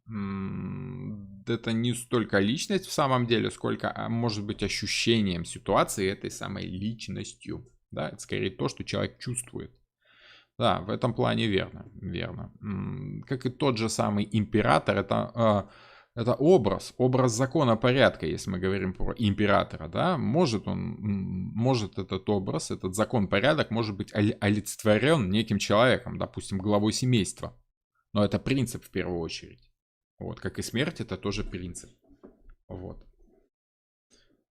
Это не столько личность в самом деле, сколько может быть ощущением ситуации этой самой личностью. Да, это скорее то, что человек чувствует. Да, в этом плане верно. Как и тот же самый император, это образ закона порядка, если мы говорим про императора, да, может этот образ, этот закон порядок может быть олицетворен неким человеком, допустим, главой семейства, но это принцип в первую очередь, вот, как и смерть, это тоже принцип, вот.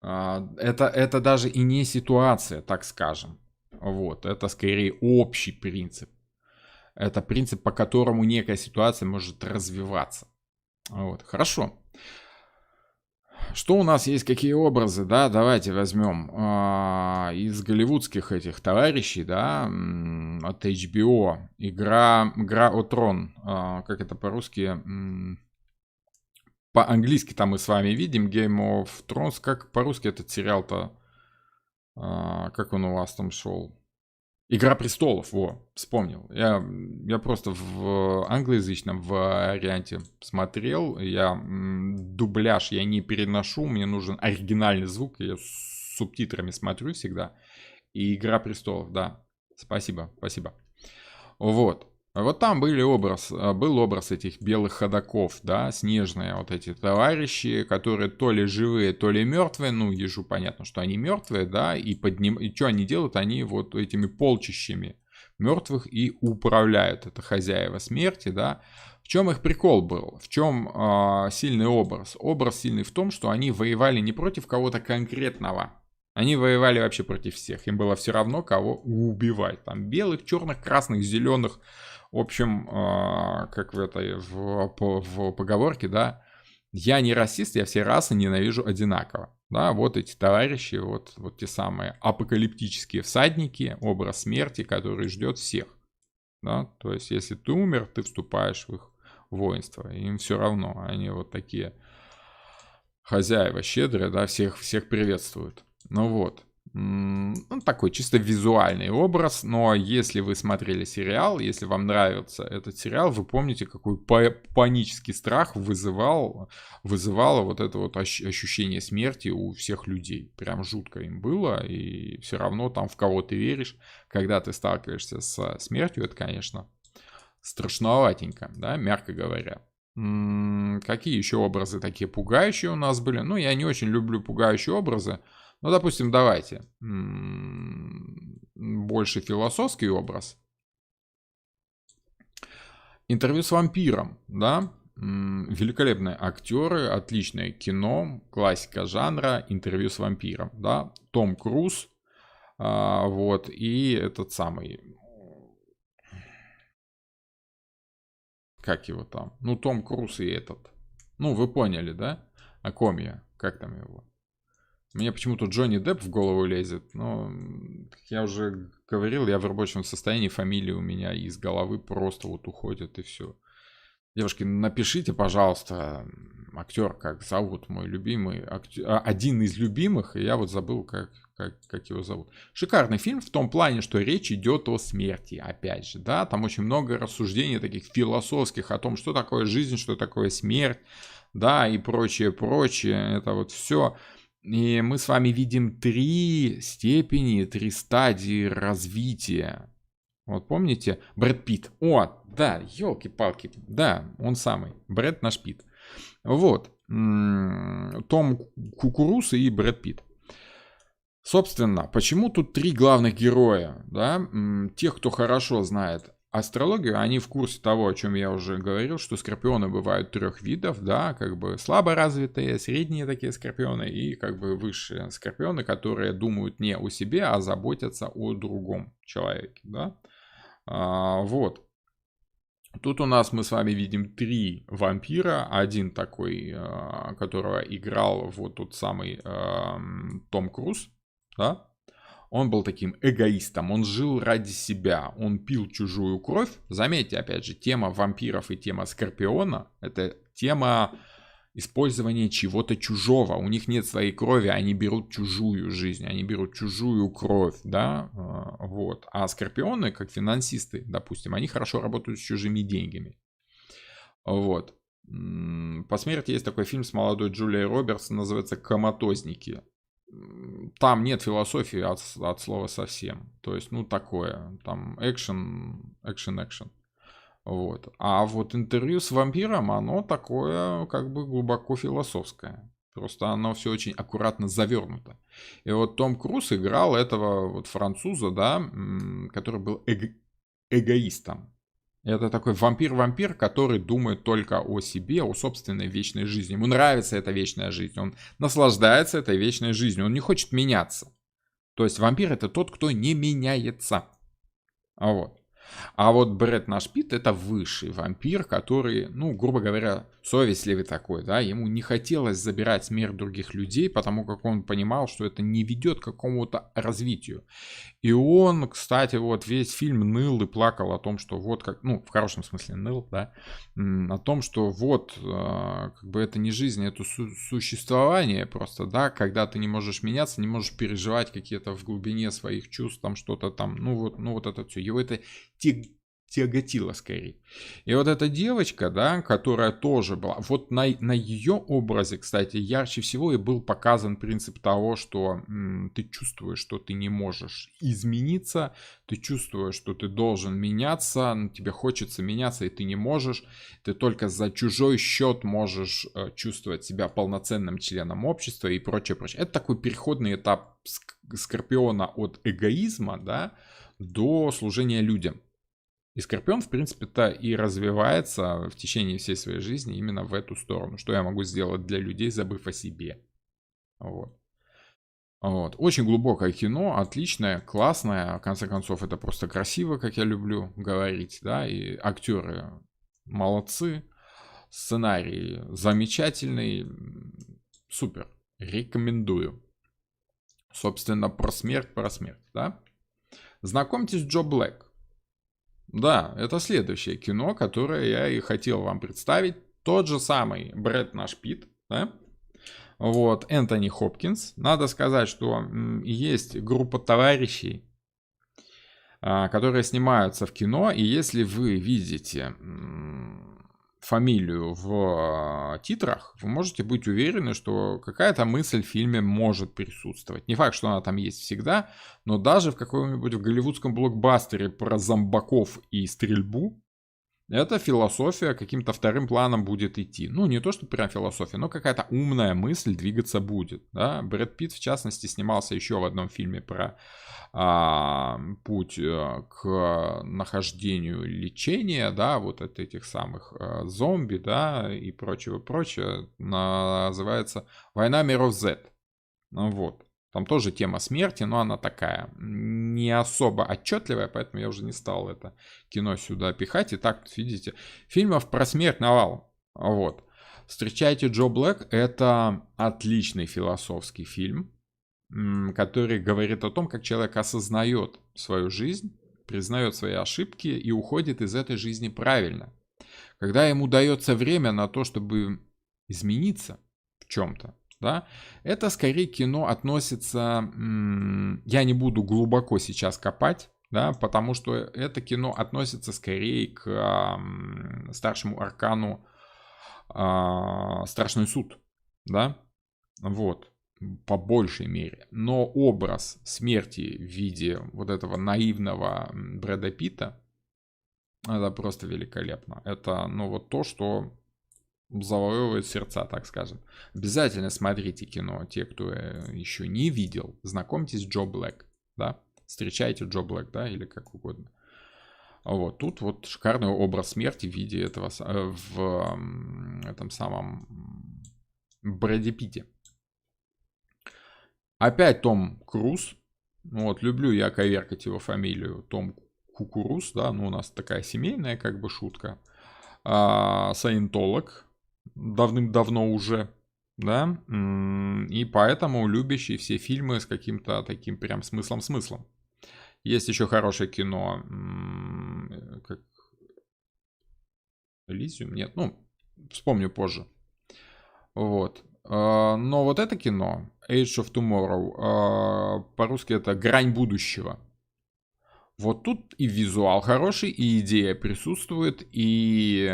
Это даже и не ситуация, так скажем, вот, это скорее общий принцип, это принцип, по которому некая ситуация может развиваться. Вот, хорошо. Что у нас есть, какие образы, да, давайте возьмем из голливудских этих товарищей, да, от HBO, игра о трон, как это по-русски, по-английски там мы с вами видим, Game of Thrones, как по-русски этот сериал-то, как он у вас там шел? Игра престолов, вспомнил. Я просто в англоязычном варианте смотрел. Дубляж я не переношу, мне нужен оригинальный звук. Я с субтитрами смотрю всегда. И «Игра престолов», да. Спасибо. Вот. Вот там был образ этих белых ходоков, да, снежные вот эти товарищи, которые то ли живые, то ли мертвые. Ну, ежу понятно, что они мертвые, да, и что они делают? Они вот этими полчищами мертвых и управляют. Это хозяева смерти, да. В чем их прикол был? В чем сильный образ? Образ сильный в том, что они воевали не против кого-то конкретного. Они воевали вообще против всех. Им было все равно, кого убивать. Там белых, черных, красных, зеленых. В общем, как в поговорке, да, я не расист, я все расы ненавижу одинаково. Да, вот эти товарищи, вот те самые апокалиптические всадники, образ смерти, который ждет всех. Да? То есть, если ты умер, ты вступаешь в их воинство. Им все равно. Они вот такие хозяева щедрые, да, всех приветствуют. Ну вот. Ну, такой чисто визуальный образ, но если вы смотрели сериал, если вам нравится этот сериал, вы помните, какой панический страх вызывало вот это вот ощущение смерти у всех людей. Прям жутко им было, и все равно там в кого ты веришь, когда ты сталкиваешься со смертью, это, конечно, страшноватенько, да, мягко говоря. Какие еще образы такие пугающие у нас были? Ну, я не очень люблю пугающие образы. Ну, допустим, давайте. Больше философский образ. Интервью с вампиром, да? Великолепные актеры, отличное кино, классика жанра, интервью с вампиром, да? Том Круз, вот, и этот самый... Как его там? Ну, Том Круз и этот. Ну, вы поняли, да? О ком я? Как там его? Мне почему-то Джонни Депп в голову лезет, но, как я уже говорил, я в рабочем состоянии, фамилия у меня из головы просто вот уходит и все. Девушки, напишите, пожалуйста, актер, как зовут мой любимый, один из любимых, и я вот забыл, как его зовут. Шикарный фильм в том плане, что речь идет о смерти, опять же, да, там очень много рассуждений таких философских о том, что такое жизнь, что такое смерть, да, и прочее, это вот все. И мы с вами видим 3 степени, 3 стадии развития. Вот помните, Брэд Питт. О, да, елки-палки, да, он самый, Брэд наш Питт. Вот, Том Кукуруз и Брэд Питт. Собственно, почему тут 3 главных героя, да? Тех, кто хорошо знает астрологию, они в курсе того, о чем я уже говорил, что скорпионы бывают 3 видов, да, как бы слабо развитые, средние такие скорпионы и как бы высшие скорпионы, которые думают не о себе, а заботятся о другом человеке, да. Вот. Тут у нас мы с вами видим 3 вампира. Один такой, которого играл вот тот самый Том Круз, да. Он был таким эгоистом, он жил ради себя, он пил чужую кровь. Заметьте, опять же, тема вампиров и тема Скорпиона – это тема использования чего-то чужого. У них нет своей крови, они берут чужую жизнь, они берут чужую кровь, да, вот. А Скорпионы, как финансисты, допустим, они хорошо работают с чужими деньгами. Вот. По смерти есть такой фильм с молодой Джулией Робертс, называется «Коматозники». Там нет философии от слова совсем. То есть, ну, такое. Там экшен. Вот. А вот интервью с вампиром, оно такое, как бы, глубоко философское. Просто оно все очень аккуратно завернуто. И вот Том Круз играл этого вот француза, да, который был эгоистом. Это такой вампир-вампир, который думает только о себе, о собственной вечной жизни. Ему нравится эта вечная жизнь, он наслаждается этой вечной жизнью, он не хочет меняться. То есть вампир это тот, кто не меняется. Вот. А вот Брэд наш Питт это высший вампир, который, ну, грубо говоря, совестливый такой, да, ему не хотелось забирать смерть других людей, потому как он понимал, что это не ведет к какому-то развитию. И он, кстати, вот весь фильм ныл и плакал о том, что вот как, ну, в хорошем смысле ныл, да, о том, что вот, как бы это не жизнь, это существование просто, да, когда ты не можешь меняться, не можешь переживать какие-то в глубине своих чувств, там что-то там, ну вот это все. Его это тяготило скорее. И вот эта девочка, да, которая тоже была, вот на ее образе, кстати, ярче всего и был показан принцип того, что ты чувствуешь, что ты не можешь измениться, ты чувствуешь, что ты должен меняться, тебе хочется меняться, и ты не можешь, ты только за чужой счет можешь чувствовать себя полноценным членом общества и прочее, прочее. Это такой переходный этап Скорпиона от эгоизма, да, до служения людям. И Скорпион, в принципе-то, и развивается в течение всей своей жизни именно в эту сторону. Что я могу сделать для людей, забыв о себе. Вот. Вот. Очень глубокое кино, отличное, классное. В конце концов, это просто красиво, как я люблю говорить. Да? И актеры молодцы. Сценарий замечательный. Супер. Рекомендую. Собственно, про смерть, да? Знакомьтесь, Джо Блэк. Да, это следующее кино, которое я и хотел вам представить. Тот же самый Брэд наш Питт, да? Вот, Энтони Хопкинс. Надо сказать, что есть группа товарищей, которые снимаются в кино, и если вы видите фамилию в титрах, вы можете быть уверены, что какая-то мысль в фильме может присутствовать. Не факт, что она там есть всегда, но даже в каком-нибудь голливудском блокбастере про зомбаков и стрельбу, эта философия каким-то вторым планом будет идти. Ну, не то, что прям философия, но какая-то умная мысль двигаться будет. Да? Брэд Питт, в частности, снимался еще в одном фильме про путь к нахождению лечения, да, вот от этих самых зомби, да, и прочее. Называется «Война миров Z». Вот. Там тоже тема смерти, но она такая не особо отчетливая, поэтому я уже не стал это кино сюда пихать. И так, видите, фильмов про смерть навал. Вот. «Встречайте Джо Блэк» — это отличный философский фильм, который говорит о том, как человек осознает свою жизнь, признает свои ошибки и уходит из этой жизни правильно. Когда ему дается время на то, чтобы измениться в чем-то, да, это скорее кино относится, я не буду глубоко сейчас копать, да, потому что это кино относится скорее к старшему аркану «Страшный суд», да, вот, по большей мере. Но образ смерти в виде вот этого наивного Брэда Питта, это просто великолепно. Это, ну, вот то, что завоевывает сердца, так скажем. Обязательно смотрите кино, те, кто еще не видел. Знакомьтесь с Джо Блэк, да. Встречайте Джо Блэк, да, или как угодно. Вот, тут вот шикарный образ смерти в виде этого, в этом самом Брэде Питте. Опять Том Круз. Вот, люблю я коверкать его фамилию. Том Кукуруз, да, ну у нас такая семейная как бы шутка. Саентолог. Давным-давно уже, да, и поэтому любящий все фильмы с каким-то таким прям смыслом. Есть еще хорошее кино, как Элизиум, нет, ну, вспомню позже. Вот. Но вот это кино, Age of Tomorrow, по-русски это «Грань будущего». Вот тут и визуал хороший, и идея присутствует, и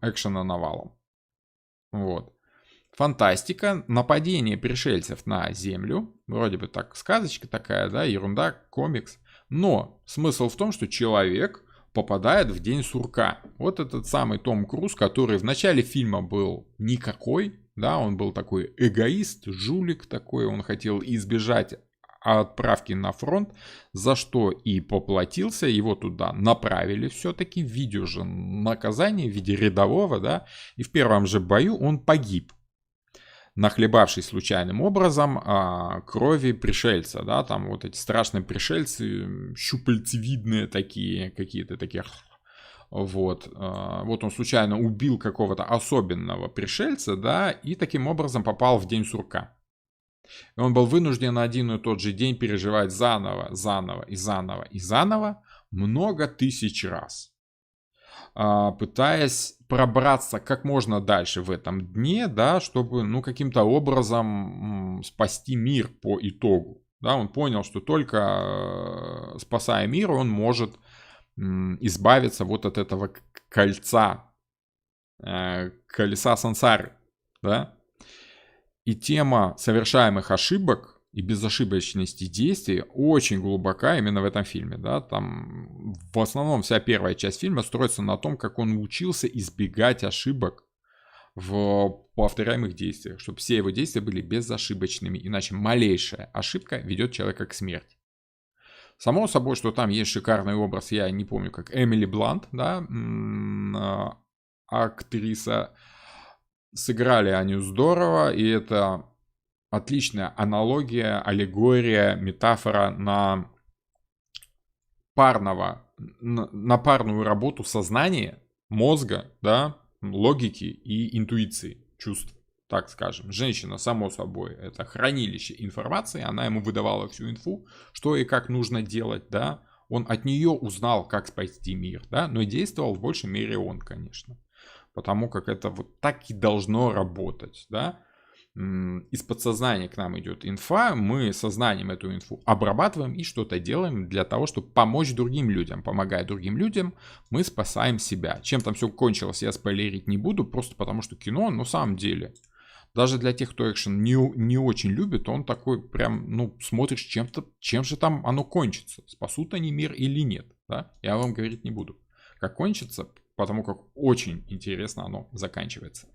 экшена навалом. Вот. Фантастика, нападение пришельцев на Землю. Вроде бы так сказочка такая, да, ерунда, комикс. Но смысл в том, что человек попадает в день сурка. Вот этот самый Том Круз, который в начале фильма был никакой, да, он был такой эгоист, жулик такой, он хотел избежать отправки на фронт, за что и поплатился, его туда направили все-таки в виде же наказания, в виде рядового, да, и в первом же бою он погиб, нахлебавшись случайным образом крови пришельца, да, там вот эти страшные пришельцы, щупальцевидные такие, какие-то такие, вот он случайно убил какого-то особенного пришельца, да, и таким образом попал в день сурка. И он был вынужден один и тот же день переживать заново много тысяч раз, пытаясь пробраться как можно дальше в этом дне, да, чтобы, ну, каким-то образом спасти мир по итогу. Да, он понял, что только спасая мир, он может избавиться вот от этого кольца, колеса сансары, да. И тема совершаемых ошибок и безошибочности действий очень глубока именно в этом фильме, да. Там в основном вся первая часть фильма строится на том, как он учился избегать ошибок в повторяемых действиях, чтобы все его действия были безошибочными, иначе малейшая ошибка ведет человека к смерти. Само собой, что там есть шикарный образ, я не помню, как Эмили Блант, да, актриса. Сыграли они здорово, и это отличная аналогия, аллегория, метафора на парную работу сознания, мозга, да, логики и интуиции, чувств, так скажем. Женщина, само собой, это хранилище информации, она ему выдавала всю инфу, что и как нужно делать, да. Он от нее узнал, как спасти мир, да, но действовал в большей мере он, конечно. Потому как это вот так и должно работать, да. Из подсознания к нам идет инфа, мы сознанием эту инфу обрабатываем и что-то делаем для того, чтобы помочь другим людям. Помогая другим людям, мы спасаем себя. Чем там все кончилось, я спойлерить не буду, просто потому что кино, на самом деле, даже для тех, кто экшен не очень любит, он такой прям, ну, смотришь, чем же там оно кончится, спасут они мир или нет, да? Я вам говорить не буду, как кончится, потому как очень интересно оно заканчивается.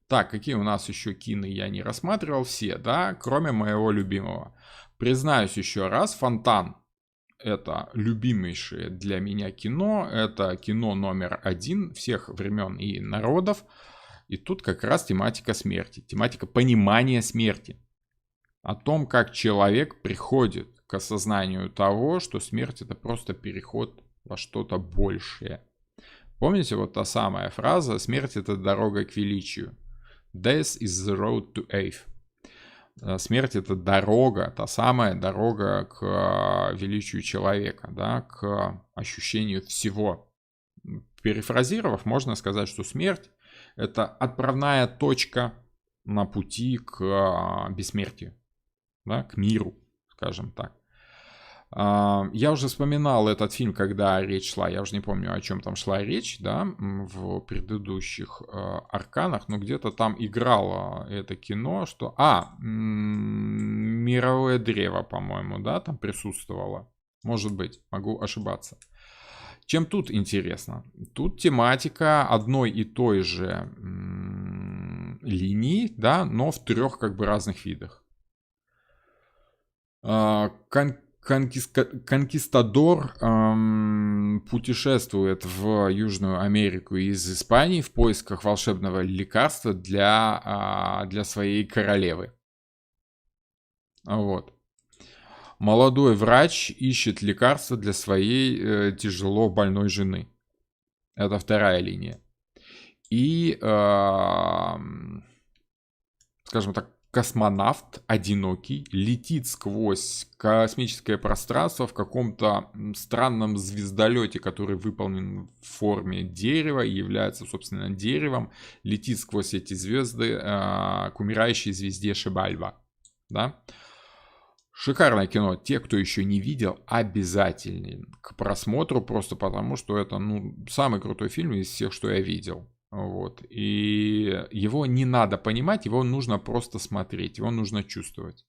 Так, какие у нас еще кино я не рассматривал, все, да, кроме моего любимого. Признаюсь еще раз, «Фонтан» — это любимейшее для меня кино, это кино номер 1 всех времен и народов. И тут как раз тематика смерти, тематика понимания смерти. О том, как человек приходит к осознанию того, что смерть — это просто переход во что-то большее. Помните вот та самая фраза «Смерть — это дорога к величию». Death is the road to Eve. Смерть — это дорога, та самая дорога к величию человека, да, к ощущению всего. Перефразировав, можно сказать, что смерть — это отправная точка на пути к бессмертию, да, к миру, скажем так. Я уже вспоминал этот фильм, когда речь шла, я уже не помню, о чем там шла речь, да, в предыдущих арканах, но где-то там играло это кино, что... «Мировое древо», по-моему, да, там присутствовало. Может быть, могу ошибаться. Чем тут интересно? Тут тематика одной и той же линии, да, но в 3 как бы разных видах. Конкистадор путешествует в Южную Америку из Испании в поисках волшебного лекарства для своей королевы. Вот. Молодой врач ищет лекарство для своей тяжело больной жены. Это 2 линия. И, скажем так, космонавт одинокий летит сквозь космическое пространство в каком-то странном звездолете, который выполнен в форме дерева и является, собственно, деревом, летит сквозь эти звезды к умирающей звезде Шибальба. Да? Шикарное кино. Те, кто еще не видел, обязательно к просмотру, просто потому что это, ну, самый крутой фильм из всех, что я видел. Вот. И его не надо понимать, его нужно просто смотреть, его нужно чувствовать.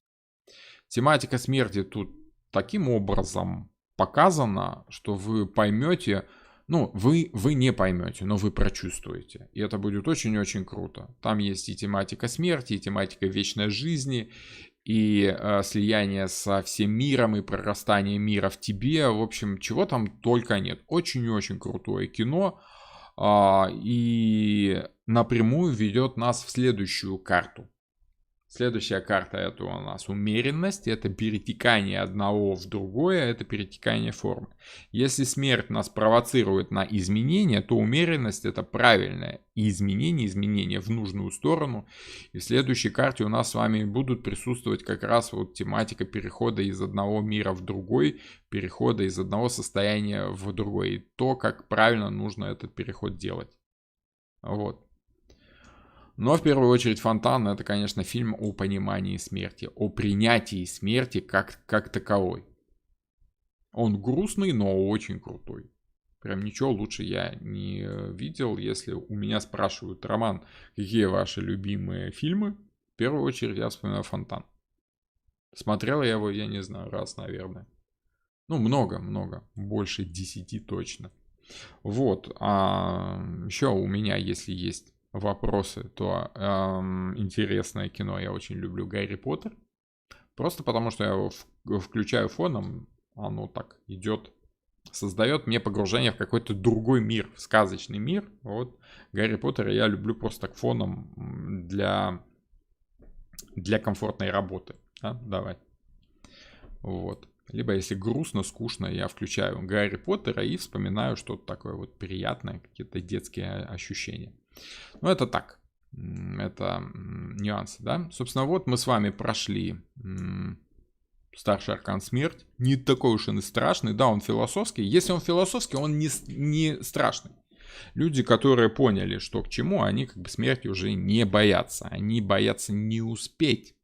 Тематика смерти тут таким образом показана, что вы поймете, ну, вы не поймете, но вы прочувствуете. И это будет очень-очень круто. Там есть и тематика смерти, и тематика вечной жизни, и слияние со всем миром, и прорастание мира в тебе. В общем, чего там только нет. Очень-очень крутое кино. И напрямую ведет нас в следующую карту. Следующая карта — это у нас умеренность, это перетекание одного в другое, это перетекание формы. Если смерть нас провоцирует на изменения, то умеренность — это правильное изменение в нужную сторону. И в следующей карте у нас с вами будут присутствовать как раз вот тематика перехода из одного мира в другой, перехода из одного состояния в другое, и то, как правильно нужно этот переход делать. Вот. Но в первую очередь «Фонтан» — это, конечно, фильм о понимании смерти, о принятии смерти как таковой. Он грустный, но очень крутой. Прям ничего лучше я не видел. Если у меня спрашивают: Роман, какие ваши любимые фильмы? В первую очередь я вспоминаю «Фонтан». Смотрел я его, я не знаю, раз, наверное. Ну, много, больше 10 точно. Вот, еще у меня, если есть вопросы, то интересное кино, я очень люблю «Гарри Поттер». Просто потому, что я его включаю фоном, оно так идет, создает мне погружение в какой-то другой мир, в сказочный мир. Вот «Гарри Поттера» я люблю просто так фоном для комфортной работы. Да? Давай. Вот. Либо если грустно, скучно, я включаю «Гарри Поттера» и вспоминаю что-то такое вот приятное, какие-то детские ощущения. Ну, это так. Это нюансы, да? Собственно, вот мы с вами прошли «Старший аркан Смерть». Не такой уж он и страшный. Да, он философский. Если он философский, он не страшный. Люди, которые поняли, что к чему, они как бы смерти уже не боятся. Они боятся не успеть.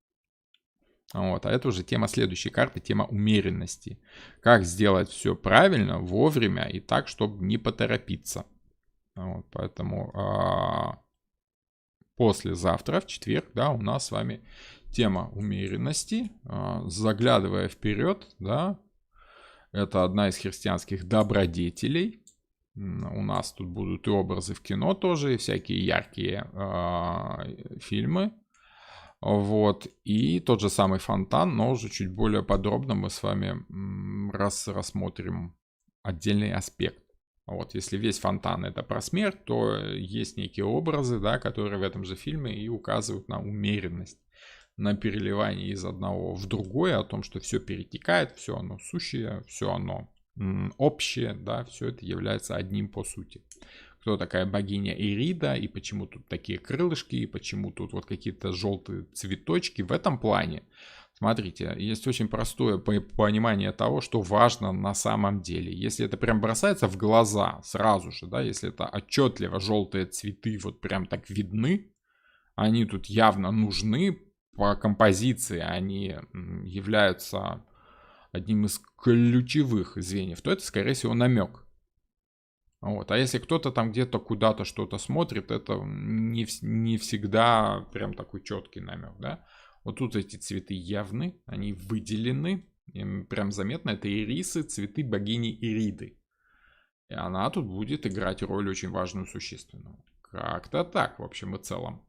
Вот, а это уже тема следующей карты, тема умеренности. Как сделать все правильно, вовремя и так, чтобы не поторопиться. Вот, поэтому послезавтра, в четверг, да, у нас с вами тема умеренности. Заглядывая вперед, да, это одна из христианских добродетелей. У нас тут будут и образы в кино тоже, и всякие яркие фильмы. Вот, и тот же самый «Фонтан», но уже чуть более подробно мы с вами рассмотрим отдельный аспект. Вот, если весь «Фонтан» это про смерть, то есть некие образы, да, которые в этом же фильме и указывают на умеренность, на переливание из одного в другое, о том, что все перетекает, все оно сущее, все оно общее, да, все это является одним по сути. Кто такая богиня Ирида, и почему тут такие крылышки, и почему тут вот какие-то желтые цветочки. В этом плане, смотрите, есть очень простое понимание того, что важно на самом деле. Если это прям бросается в глаза сразу же, да, если это отчетливо желтые цветы вот прям так видны, они тут явно нужны по композиции, они являются одним из ключевых звеньев, то это, скорее всего, намек. Вот. А если кто-то там где-то куда-то что-то смотрит, это не всегда прям такой четкий намек, да. Вот тут эти цветы явны, они выделены, им прям заметно, это ирисы, цветы богини Ириды. И она тут будет играть роль очень важную, существенную. Как-то так, в общем и целом.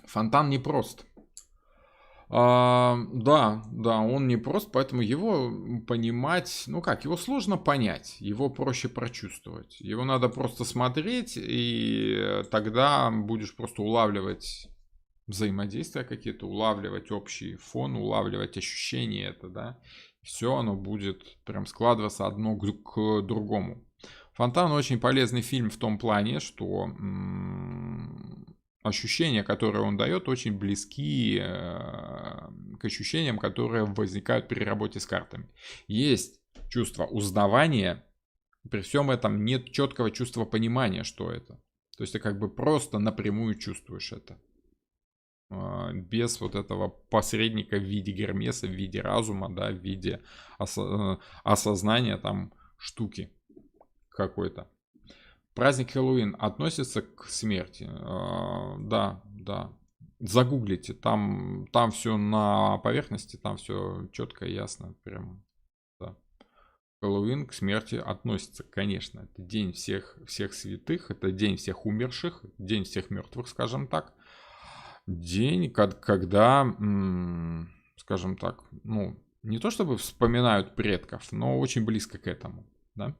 Фонтан непрост. Да, он не прост, поэтому его понимать, ну как, его сложно понять, его проще прочувствовать. Его надо просто смотреть, и тогда будешь просто улавливать взаимодействия какие-то, улавливать общий фон, улавливать ощущения это, да. Все оно будет прям складываться одно к другому. «Фонтан» очень полезный фильм в том плане, что ощущения, которые он дает, очень близки к ощущениям, которые возникают при работе с картами. Есть чувство узнавания, при всем этом нет четкого чувства понимания, что это. То есть ты как бы просто напрямую чувствуешь это. Без вот этого посредника в виде Гермеса, в виде разума, да, в виде осознания там штуки какой-то. Праздник Хэллоуин относится к смерти? Да. Загуглите, там все на поверхности, там все четко и ясно. Прям, да. Хэллоуин к смерти относится, конечно. Это день всех святых, это день всех умерших, день всех мертвых, скажем так. День, когда, скажем так, ну, не то чтобы вспоминают предков, но очень близко к этому, да.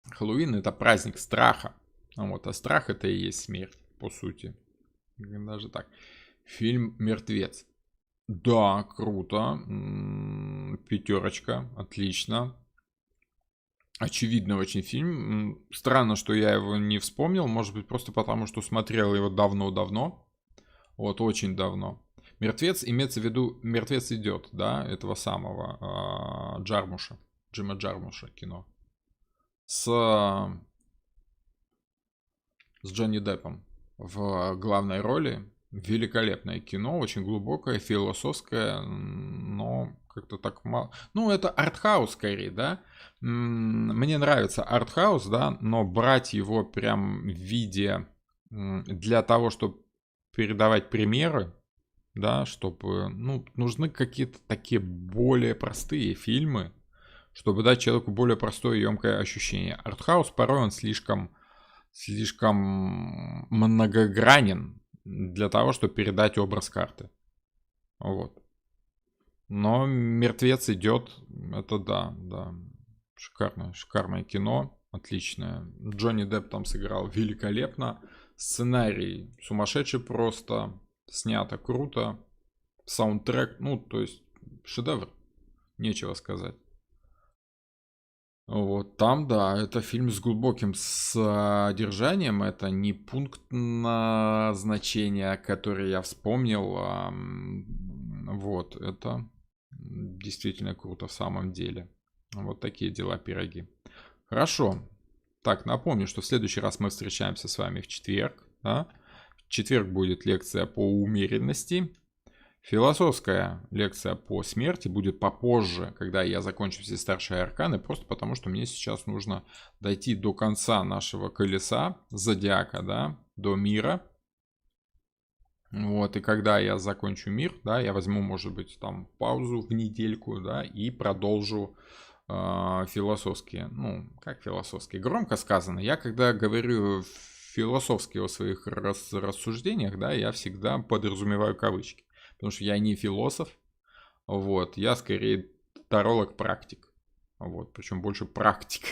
Хэллоуин это праздник страха. Вот, а страх это и есть смерть, по сути. Даже так. Фильм «Мертвец». Да, круто. Пятерочка, отлично. Очевидный очень фильм. Странно, что я его не вспомнил. Может быть, просто потому, что смотрел его давно-давно. Вот, очень давно. «Мертвец» имеется в виду «Мертвец идет», да, этого самого Джармуша, Джима Джармуша кино. С Джонни Деппом в главной роли. Великолепное кино, очень глубокое, философское, но как-то так мало. Ну, это артхаус скорее, да. Мне нравится артхаус, да, но брать его прям в виде для того, чтобы передавать примеры, да, чтобы, ну, нужны какие-то такие более простые фильмы, чтобы дать человеку более простое и емкое ощущение. Артхаус порой он слишком многогранен для того, чтобы передать образ карты. Вот. Но «Мертвец идет», это да. Шикарное кино, отличное. Джонни Депп там сыграл великолепно. Сценарий сумасшедший просто, снято круто. Саундтрек, ну, то есть шедевр, нечего сказать. Вот там, да, это фильм с глубоким содержанием, это не пункт назначения, который я вспомнил, вот, это действительно круто в самом деле. Вот такие дела, пироги. Хорошо. Так, напомню, что в следующий раз мы встречаемся с вами в четверг. Да? В четверг будет лекция по умеренности. Философская лекция по смерти будет попозже, когда я закончу все старшие арканы, просто потому что мне сейчас нужно дойти до конца нашего колеса зодиака, да, до мира. Вот, и когда я закончу мир, да, я возьму, может быть, там паузу в недельку, да, и продолжу философские. Ну, как философские? Громко сказано. Я когда говорю философски о своих рассуждениях, да, я всегда подразумеваю кавычки. Потому что я не философ, вот, я скорее таролог-практик. Вот, причем больше практик.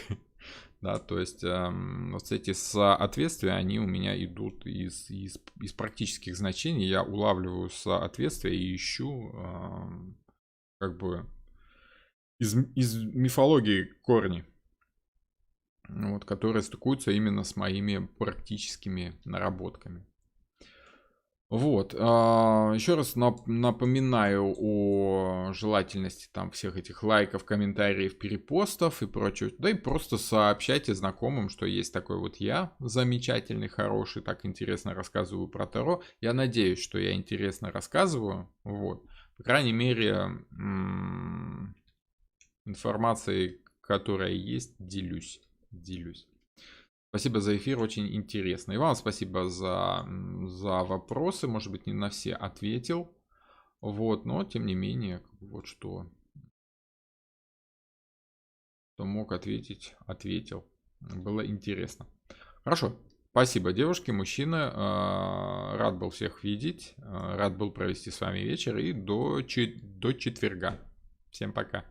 Да, то есть вот эти соответствия, они у меня идут из практических значений. Я улавливаю соответствия и ищу как бы из мифологии корни, вот, которые стыкуются именно с моими практическими наработками. Вот, еще раз напоминаю о желательности там всех этих лайков, комментариев, перепостов и прочего. Да и просто сообщайте знакомым, что есть такой вот я, замечательный, хороший, так интересно рассказываю про Таро. Я надеюсь, что я интересно рассказываю, вот. По крайней мере, информацией, которая есть, делюсь. Спасибо за эфир, очень интересно. И вам спасибо за вопросы. Может быть, не на все ответил. Вот, но тем не менее, вот что мог ответить, ответил. Было интересно. Хорошо. Спасибо, девушки, мужчины. Рад был всех видеть. Рад был провести с вами вечер. И до четверга. Всем пока.